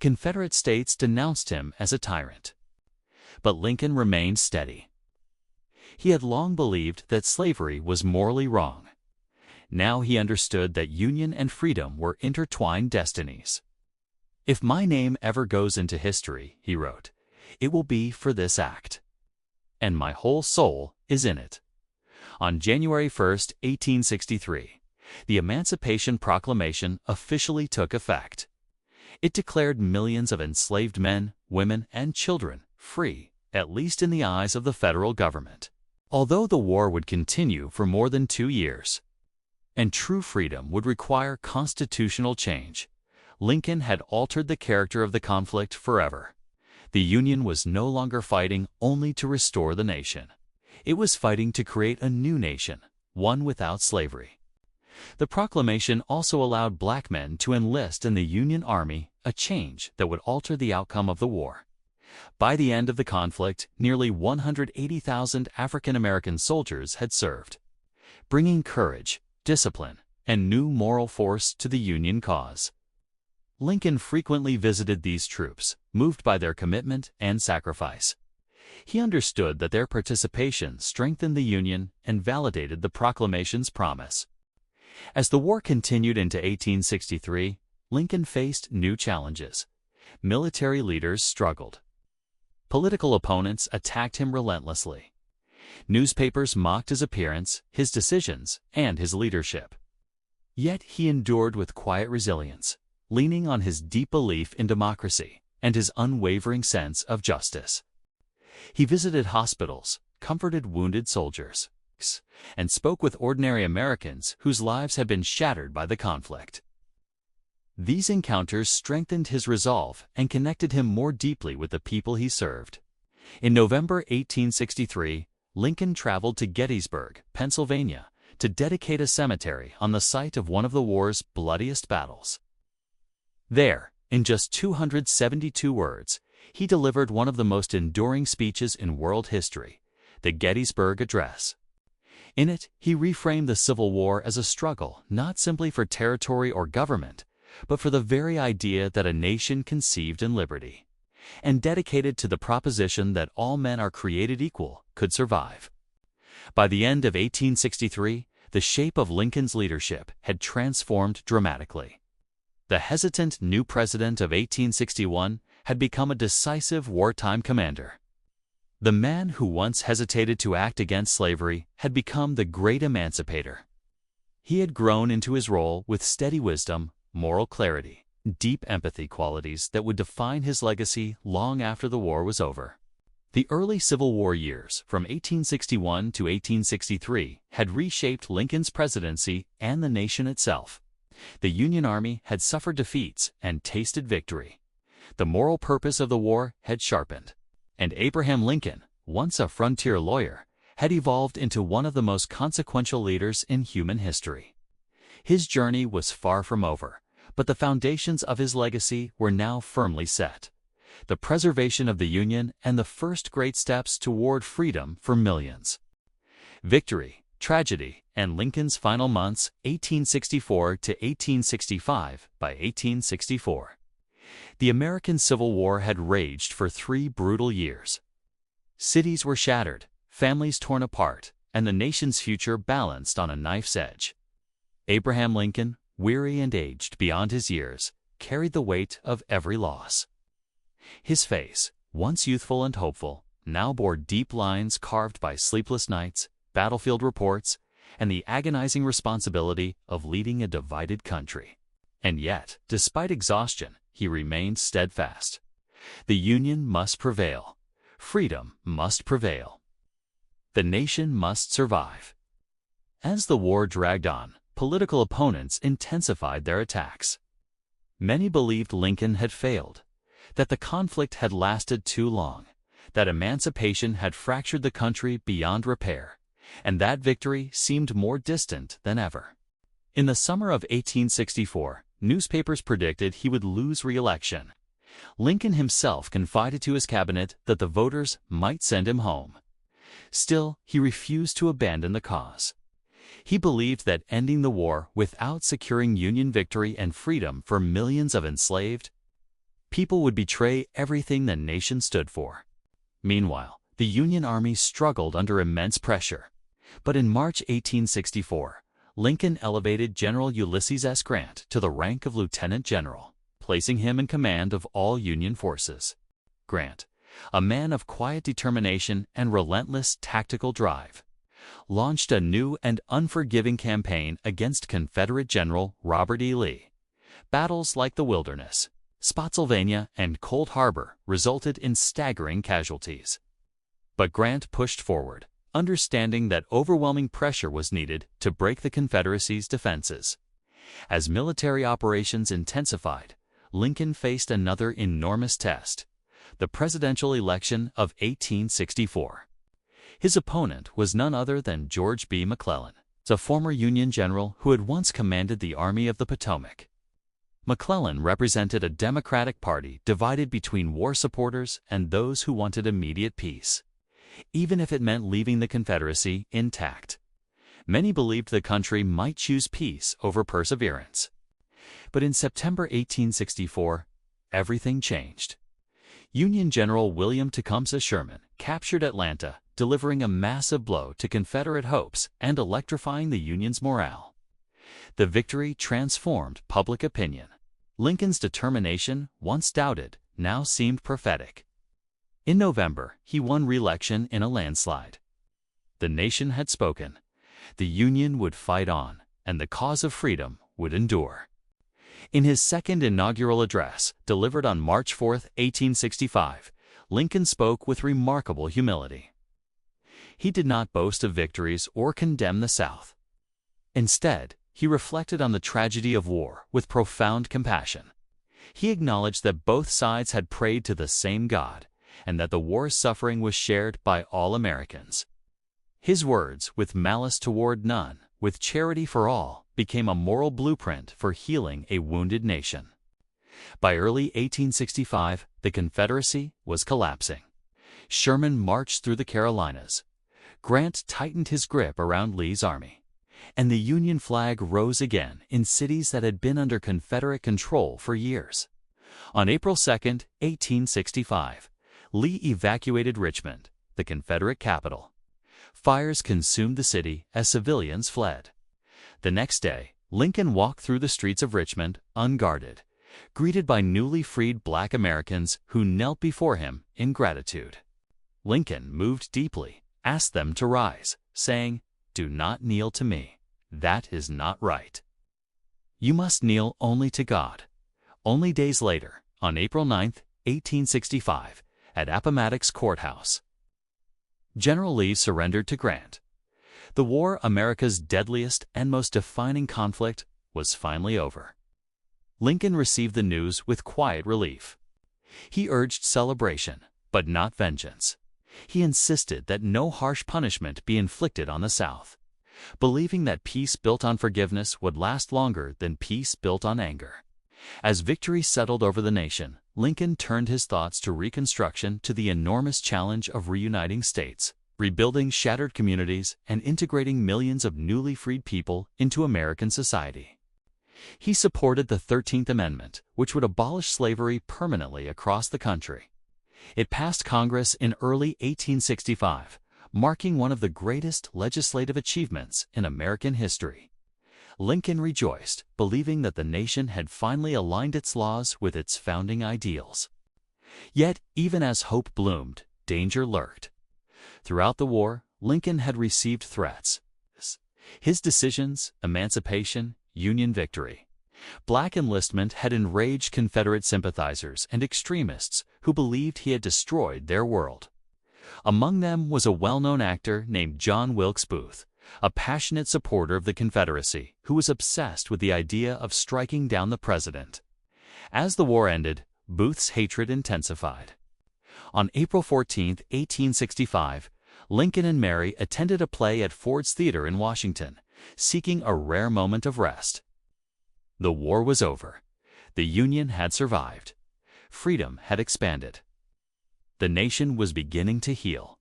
Confederate states denounced him as a tyrant. But Lincoln remained steady. He had long believed that slavery was morally wrong. Now he understood that union and freedom were intertwined destinies. "If my name ever goes into history," he wrote, "it will be for this act. And my whole soul is in it." On January 1, 1863, the Emancipation Proclamation officially took effect. It declared millions of enslaved men, women, and children free, at least in the eyes of the federal government. Although the war would continue for more than 2 years, and true freedom would require constitutional change, Lincoln had altered the character of the conflict forever. The Union was no longer fighting only to restore the nation. It was fighting to create a new nation, one without slavery. The proclamation also allowed black men to enlist in the Union Army, a change that would alter the outcome of the war. By the end of the conflict, nearly 180,000 African American soldiers had served, bringing courage, discipline, and new moral force to the Union cause. Lincoln frequently visited these troops, moved by their commitment and sacrifice. He understood that their participation strengthened the Union and validated the proclamation's promise. As the war continued into 1863, Lincoln faced new challenges. Military leaders struggled. Political opponents attacked him relentlessly. Newspapers mocked his appearance, his decisions, and his leadership. Yet he endured with quiet resilience, leaning on his deep belief in democracy and his unwavering sense of justice. He visited hospitals, comforted wounded soldiers, and spoke with ordinary Americans whose lives had been shattered by the conflict. These encounters strengthened his resolve and connected him more deeply with the people he served. In November 1863, Lincoln traveled to Gettysburg, Pennsylvania, to dedicate a cemetery on the site of one of the war's bloodiest battles. There, in just 272 words, he delivered one of the most enduring speeches in world history, the Gettysburg Address. In it, he reframed the Civil War as a struggle not simply for territory or government, but for the very idea that a nation conceived in liberty, and dedicated to the proposition that all men are created equal, could survive. By the end of 1863, the shape of Lincoln's leadership had transformed dramatically. The hesitant new president of 1861 had become a decisive wartime commander. The man who once hesitated to act against slavery had become the great emancipator. He had grown into his role with steady wisdom, moral clarity, deep empathy, qualities that would define his legacy long after the war was over. The early Civil War years, from 1861 to 1863, had reshaped Lincoln's presidency and the nation itself. The Union Army had suffered defeats and tasted victory. The moral purpose of the war had sharpened. And Abraham Lincoln, once a frontier lawyer, had evolved into one of the most consequential leaders in human history. His journey was far from over, but the foundations of his legacy were now firmly set. The preservation of the Union and the first great steps toward freedom for millions. Victory, tragedy, and Lincoln's final months, 1864 to 1865. By 1864, the American Civil War had raged for 3 brutal years. Cities were shattered, families torn apart, and the nation's future balanced on a knife's edge. Abraham Lincoln, weary and aged beyond his years, carried the weight of every loss. His face, once youthful and hopeful, now bore deep lines carved by sleepless nights, battlefield reports, and the agonizing responsibility of leading a divided country. And yet, despite exhaustion, he remained steadfast. The Union must prevail. Freedom must prevail. The nation must survive. As the war dragged on, political opponents intensified their attacks. Many believed Lincoln had failed, that the conflict had lasted too long, that emancipation had fractured the country beyond repair, and that victory seemed more distant than ever. In the summer of 1864, newspapers predicted he would lose re-election. Lincoln himself confided to his cabinet that the voters might send him home. Still, he refused to abandon the cause. He believed that ending the war without securing Union victory and freedom for millions of enslaved people would betray everything the nation stood for. Meanwhile, the Union Army struggled under immense pressure. But in March 1864, Lincoln elevated General Ulysses S. Grant to the rank of lieutenant general, placing him in command of all Union forces. Grant, a man of quiet determination and relentless tactical drive, launched a new and unforgiving campaign against Confederate General Robert E. Lee. Battles like the Wilderness, Spotsylvania, and Cold Harbor resulted in staggering casualties. But Grant pushed forward, understanding that overwhelming pressure was needed to break the Confederacy's defenses. As military operations intensified, Lincoln faced another enormous test: the presidential election of 1864. His opponent was none other than George B. McClellan, a former Union general who had once commanded the Army of the Potomac. McClellan represented a Democratic Party divided between war supporters and those who wanted immediate peace, even if it meant leaving the Confederacy intact. Many believed the country might choose peace over perseverance. But in September 1864, everything changed. Union General William Tecumseh Sherman captured Atlanta, delivering a massive blow to Confederate hopes and electrifying the Union's morale. The victory transformed public opinion. Lincoln's determination, once doubted, now seemed prophetic. In November, he won re-election in a landslide. The nation had spoken. The Union would fight on, and the cause of freedom would endure. In his second inaugural address, delivered on March 4, 1865, Lincoln spoke with remarkable humility. He did not boast of victories or condemn the South. Instead, he reflected on the tragedy of war with profound compassion. He acknowledged that both sides had prayed to the same God, and that the war's suffering was shared by all Americans. His words, "with malice toward none, with charity for all," became a moral blueprint for healing a wounded nation. By early 1865, the Confederacy was collapsing. Sherman marched through the Carolinas. Grant tightened his grip around Lee's army, and the Union flag rose again in cities that had been under Confederate control for years. On April 2, 1865, Lee evacuated Richmond, the Confederate capital. Fires consumed the city as civilians fled. The next day, Lincoln walked through the streets of Richmond unguarded, greeted by newly freed Black Americans who knelt before him in gratitude. Lincoln, moved deeply, asked them to rise, saying, "Do not kneel to me. That is not right. You must kneel only to God." Only days later, on April 9, 1865, at Appomattox Courthouse, General Lee surrendered to Grant. The war, America's deadliest and most defining conflict, was finally over. Lincoln received the news with quiet relief. He urged celebration, but not vengeance. He insisted that no harsh punishment be inflicted on the South, believing that peace built on forgiveness would last longer than peace built on anger. As victory settled over the nation, Lincoln turned his thoughts to Reconstruction, to the enormous challenge of reuniting states, rebuilding shattered communities, and integrating millions of newly freed people into American society. He supported the 13th Amendment, which would abolish slavery permanently across the country. It passed Congress in early 1865, marking one of the greatest legislative achievements in American history. Lincoln rejoiced, believing that the nation had finally aligned its laws with its founding ideals. Yet, even as hope bloomed, danger lurked. Throughout the war, Lincoln had received threats. His decisions, emancipation, Union victory. Black enlistment had enraged Confederate sympathizers and extremists who believed he had destroyed their world. Among them was a well-known actor named John Wilkes Booth, a passionate supporter of the Confederacy who was obsessed with the idea of striking down the president. As the war ended, Booth's hatred intensified. On April 14, 1865, Lincoln and Mary attended a play at Ford's Theater in Washington, seeking a rare moment of rest. The war was over. The Union had survived. Freedom had expanded. The nation was beginning to heal.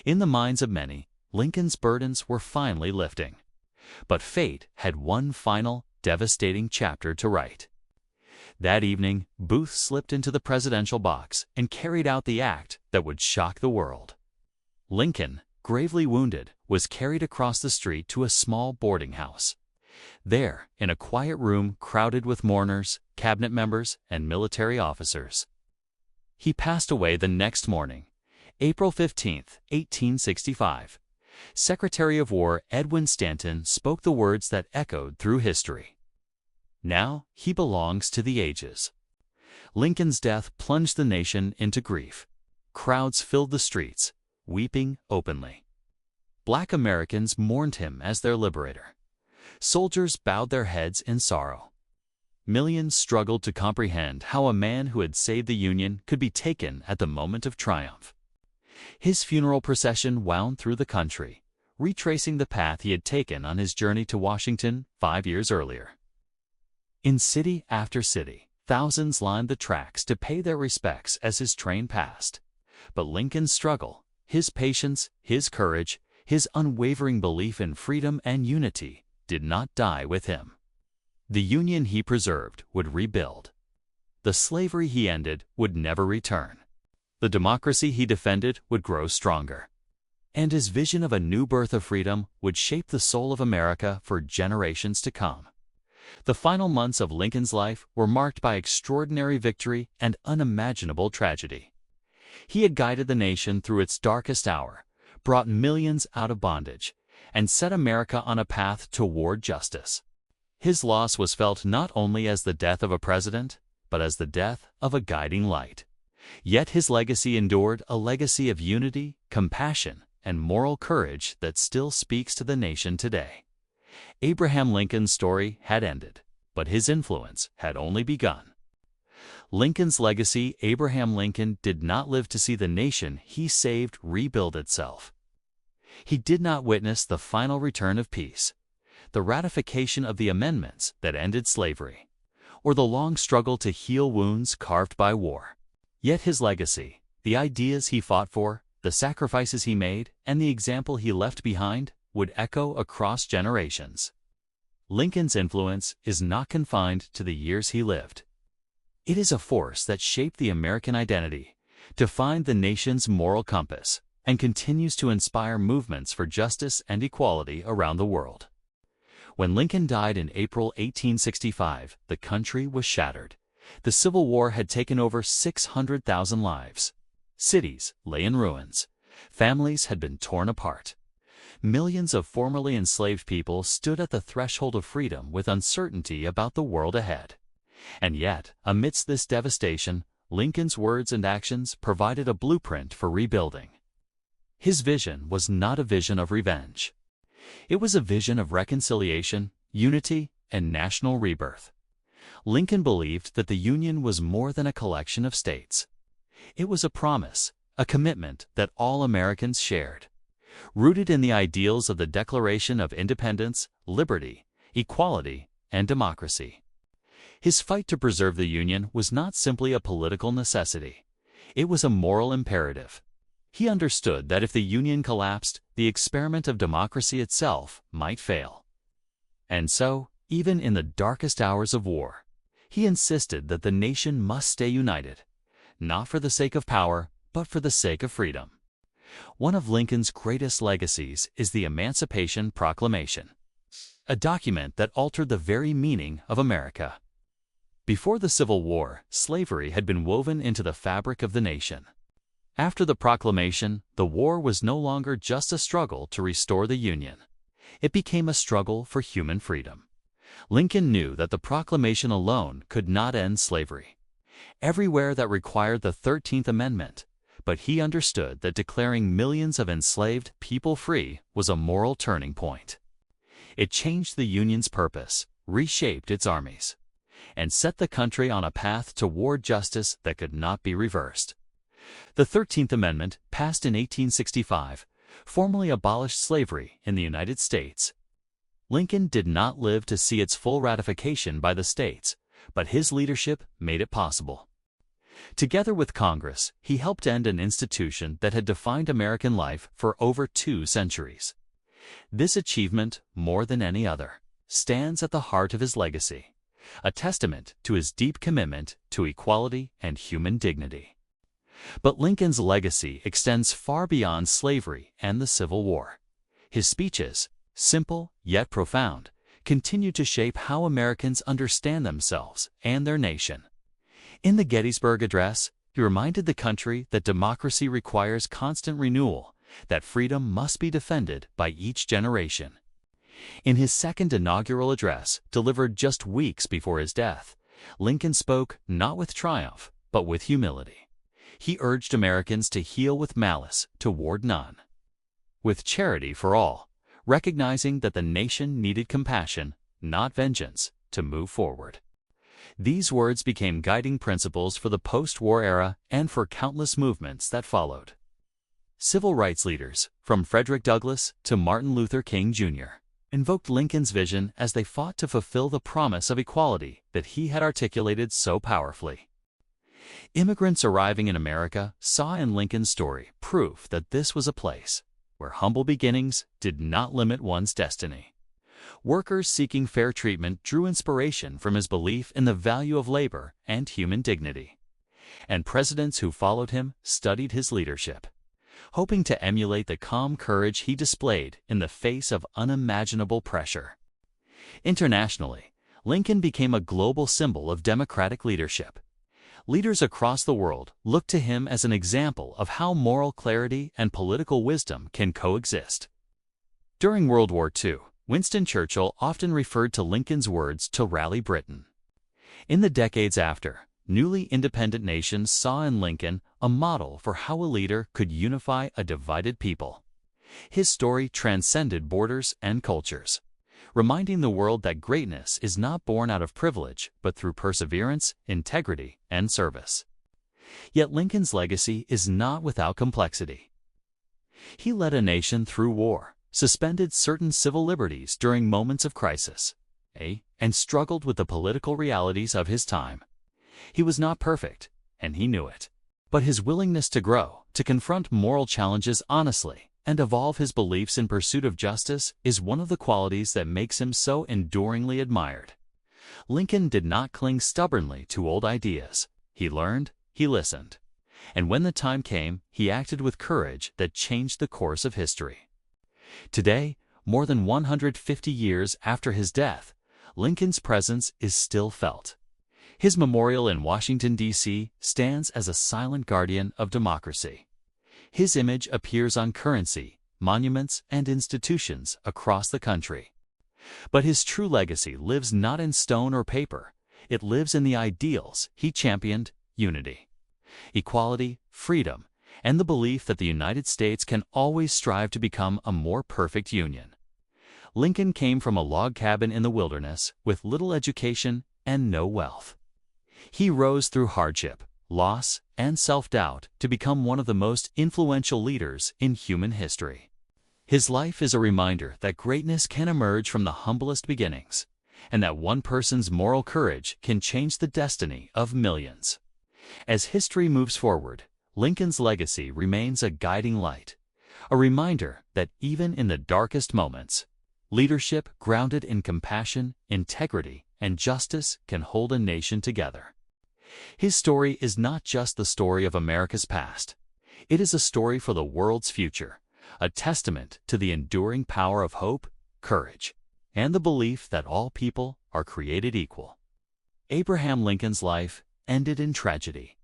In the minds of many, Lincoln's burdens were finally lifting. But fate had one final, devastating chapter to write. That evening, Booth slipped into the presidential box and carried out the act that would shock the world. Lincoln, gravely wounded, was carried across the street to a small boarding house. There, in a quiet room crowded with mourners, cabinet members, and military officers. He passed away the next morning, April 15, 1865. Secretary of War Edwin Stanton spoke the words that echoed through history. Now he belongs to the ages. Lincoln's death plunged the nation into grief. Crowds filled the streets, weeping openly. Black Americans mourned him as their liberator. Soldiers bowed their heads in sorrow. Millions struggled to comprehend how a man who had saved the Union could be taken at the moment of triumph. His funeral procession wound through the country, retracing the path he had taken on his journey to Washington 5 years earlier. In city after city, thousands lined the tracks to pay their respects as his train passed. But Lincoln's struggle, his patience, his courage, his unwavering belief in freedom and unity did not die with him. The Union he preserved would rebuild. The slavery he ended would never return. The democracy he defended would grow stronger. And his vision of a new birth of freedom would shape the soul of America for generations to come. The final months of Lincoln's life were marked by extraordinary victory and unimaginable tragedy. He had guided the nation through its darkest hour, brought millions out of bondage, and set America on a path toward justice. His loss was felt not only as the death of a president, but as the death of a guiding light. Yet his legacy endured, a legacy of unity, compassion, and moral courage that still speaks to the nation today. Abraham Lincoln's story had ended, but his influence had only begun. Lincoln's legacy: Abraham Lincoln did not live to see the nation he saved rebuild itself. He did not witness the final return of peace, the ratification of the amendments that ended slavery, or the long struggle to heal wounds carved by war. Yet his legacy, the ideas he fought for, the sacrifices he made, and the example he left behind would echo across generations. Lincoln's influence is not confined to the years he lived. It is a force that shaped the American identity, defined the nation's moral compass, and continues to inspire movements for justice and equality around the world. When Lincoln died in April 1865, the country was shattered. The Civil War had taken over 600,000 lives. Cities lay in ruins. Families had been torn apart. Millions of formerly enslaved people stood at the threshold of freedom with uncertainty about the world ahead. And yet, amidst this devastation, Lincoln's words and actions provided a blueprint for rebuilding. His vision was not a vision of revenge. It was a vision of reconciliation, unity, and national rebirth. Lincoln believed that the Union was more than a collection of states. It was a promise, a commitment that all Americans shared, rooted in the ideals of the Declaration of Independence, liberty, equality, and democracy. His fight to preserve the Union was not simply a political necessity. It was a moral imperative. He understood that if the Union collapsed, the experiment of democracy itself might fail. And so, even in the darkest hours of war, he insisted that the nation must stay united, not for the sake of power, but for the sake of freedom. One of Lincoln's greatest legacies is the Emancipation Proclamation, a document that altered the very meaning of America. Before the Civil War, slavery had been woven into the fabric of the nation. After the proclamation, the war was no longer just a struggle to restore the Union. It became a struggle for human freedom. Lincoln knew that the proclamation alone could not end slavery everywhere that required the 13th Amendment, but he understood that declaring millions of enslaved people free was a moral turning point. It changed the Union's purpose, reshaped its armies, and set the country on a path toward justice that could not be reversed. The 13th Amendment, passed in 1865, formally abolished slavery in the United States. Lincoln did not live to see its full ratification by the states, but his leadership made it possible. Together with Congress, he helped end an institution that had defined American life for over 2 centuries. This achievement, more than any other, stands at the heart of his legacy, a testament to his deep commitment to equality and human dignity. But Lincoln's legacy extends far beyond slavery and the Civil War. His speeches, simple yet profound, continue to shape how Americans understand themselves and their nation. In the Gettysburg Address, he reminded the country that democracy requires constant renewal, that freedom must be defended by each generation. In his second inaugural address, delivered just weeks before his death, Lincoln spoke not with triumph, but with humility. He urged Americans to heal with malice toward none, with charity for all, recognizing that the nation needed compassion, not vengeance, to move forward. These words became guiding principles for the post-war era and for countless movements that followed. Civil rights leaders, from Frederick Douglass to Martin Luther King Jr., invoked Lincoln's vision as they fought to fulfill the promise of equality that he had articulated so powerfully. Immigrants arriving in America saw in Lincoln's story proof that this was a place where humble beginnings did not limit one's destiny. Workers seeking fair treatment drew inspiration from his belief in the value of labor and human dignity. And presidents who followed him studied his leadership, hoping to emulate the calm courage he displayed in the face of unimaginable pressure. Internationally, Lincoln became a global symbol of democratic leadership. Leaders across the world looked to him as an example of how moral clarity and political wisdom can coexist. During World War II, Winston Churchill often referred to Lincoln's words to rally Britain. In the decades after, newly independent nations saw in Lincoln a model for how a leader could unify a divided people. His story transcended borders and cultures, reminding the world that greatness is not born out of privilege, but through perseverance, integrity, and service. Yet Lincoln's legacy is not without complexity. He led a nation through war, suspended certain civil liberties during moments of crisis, and struggled with the political realities of his time. He was not perfect, and he knew it. But his willingness to grow, to confront moral challenges honestly, and evolve his beliefs in pursuit of justice is one of the qualities that makes him so enduringly admired. Lincoln did not cling stubbornly to old ideas. He learned, he listened, and when the time came, he acted with courage that changed the course of history. Today, more than 150 years after his death, Lincoln's presence is still felt. His memorial in Washington, D.C. stands as a silent guardian of democracy. His image appears on currency, monuments, and institutions across the country. But his true legacy lives not in stone or paper. It lives in the ideals he championed: unity, equality, freedom, and the belief that the United States can always strive to become a more perfect union. Lincoln came from a log cabin in the wilderness with little education and no wealth. He rose through hardship, loss, and self-doubt to become one of the most influential leaders in human history. His life is a reminder that greatness can emerge from the humblest beginnings, and that one person's moral courage can change the destiny of millions. As history moves forward, Lincoln's legacy remains a guiding light, a reminder that even in the darkest moments, leadership grounded in compassion, integrity, and justice can hold a nation together. His story is not just the story of America's past. It is a story for the world's future, a testament to the enduring power of hope, courage, and the belief that all people are created equal. Abraham Lincoln's life ended in tragedy,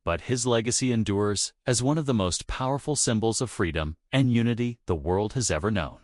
but his legacy endures as one of the most powerful symbols of freedom and unity the world has ever known.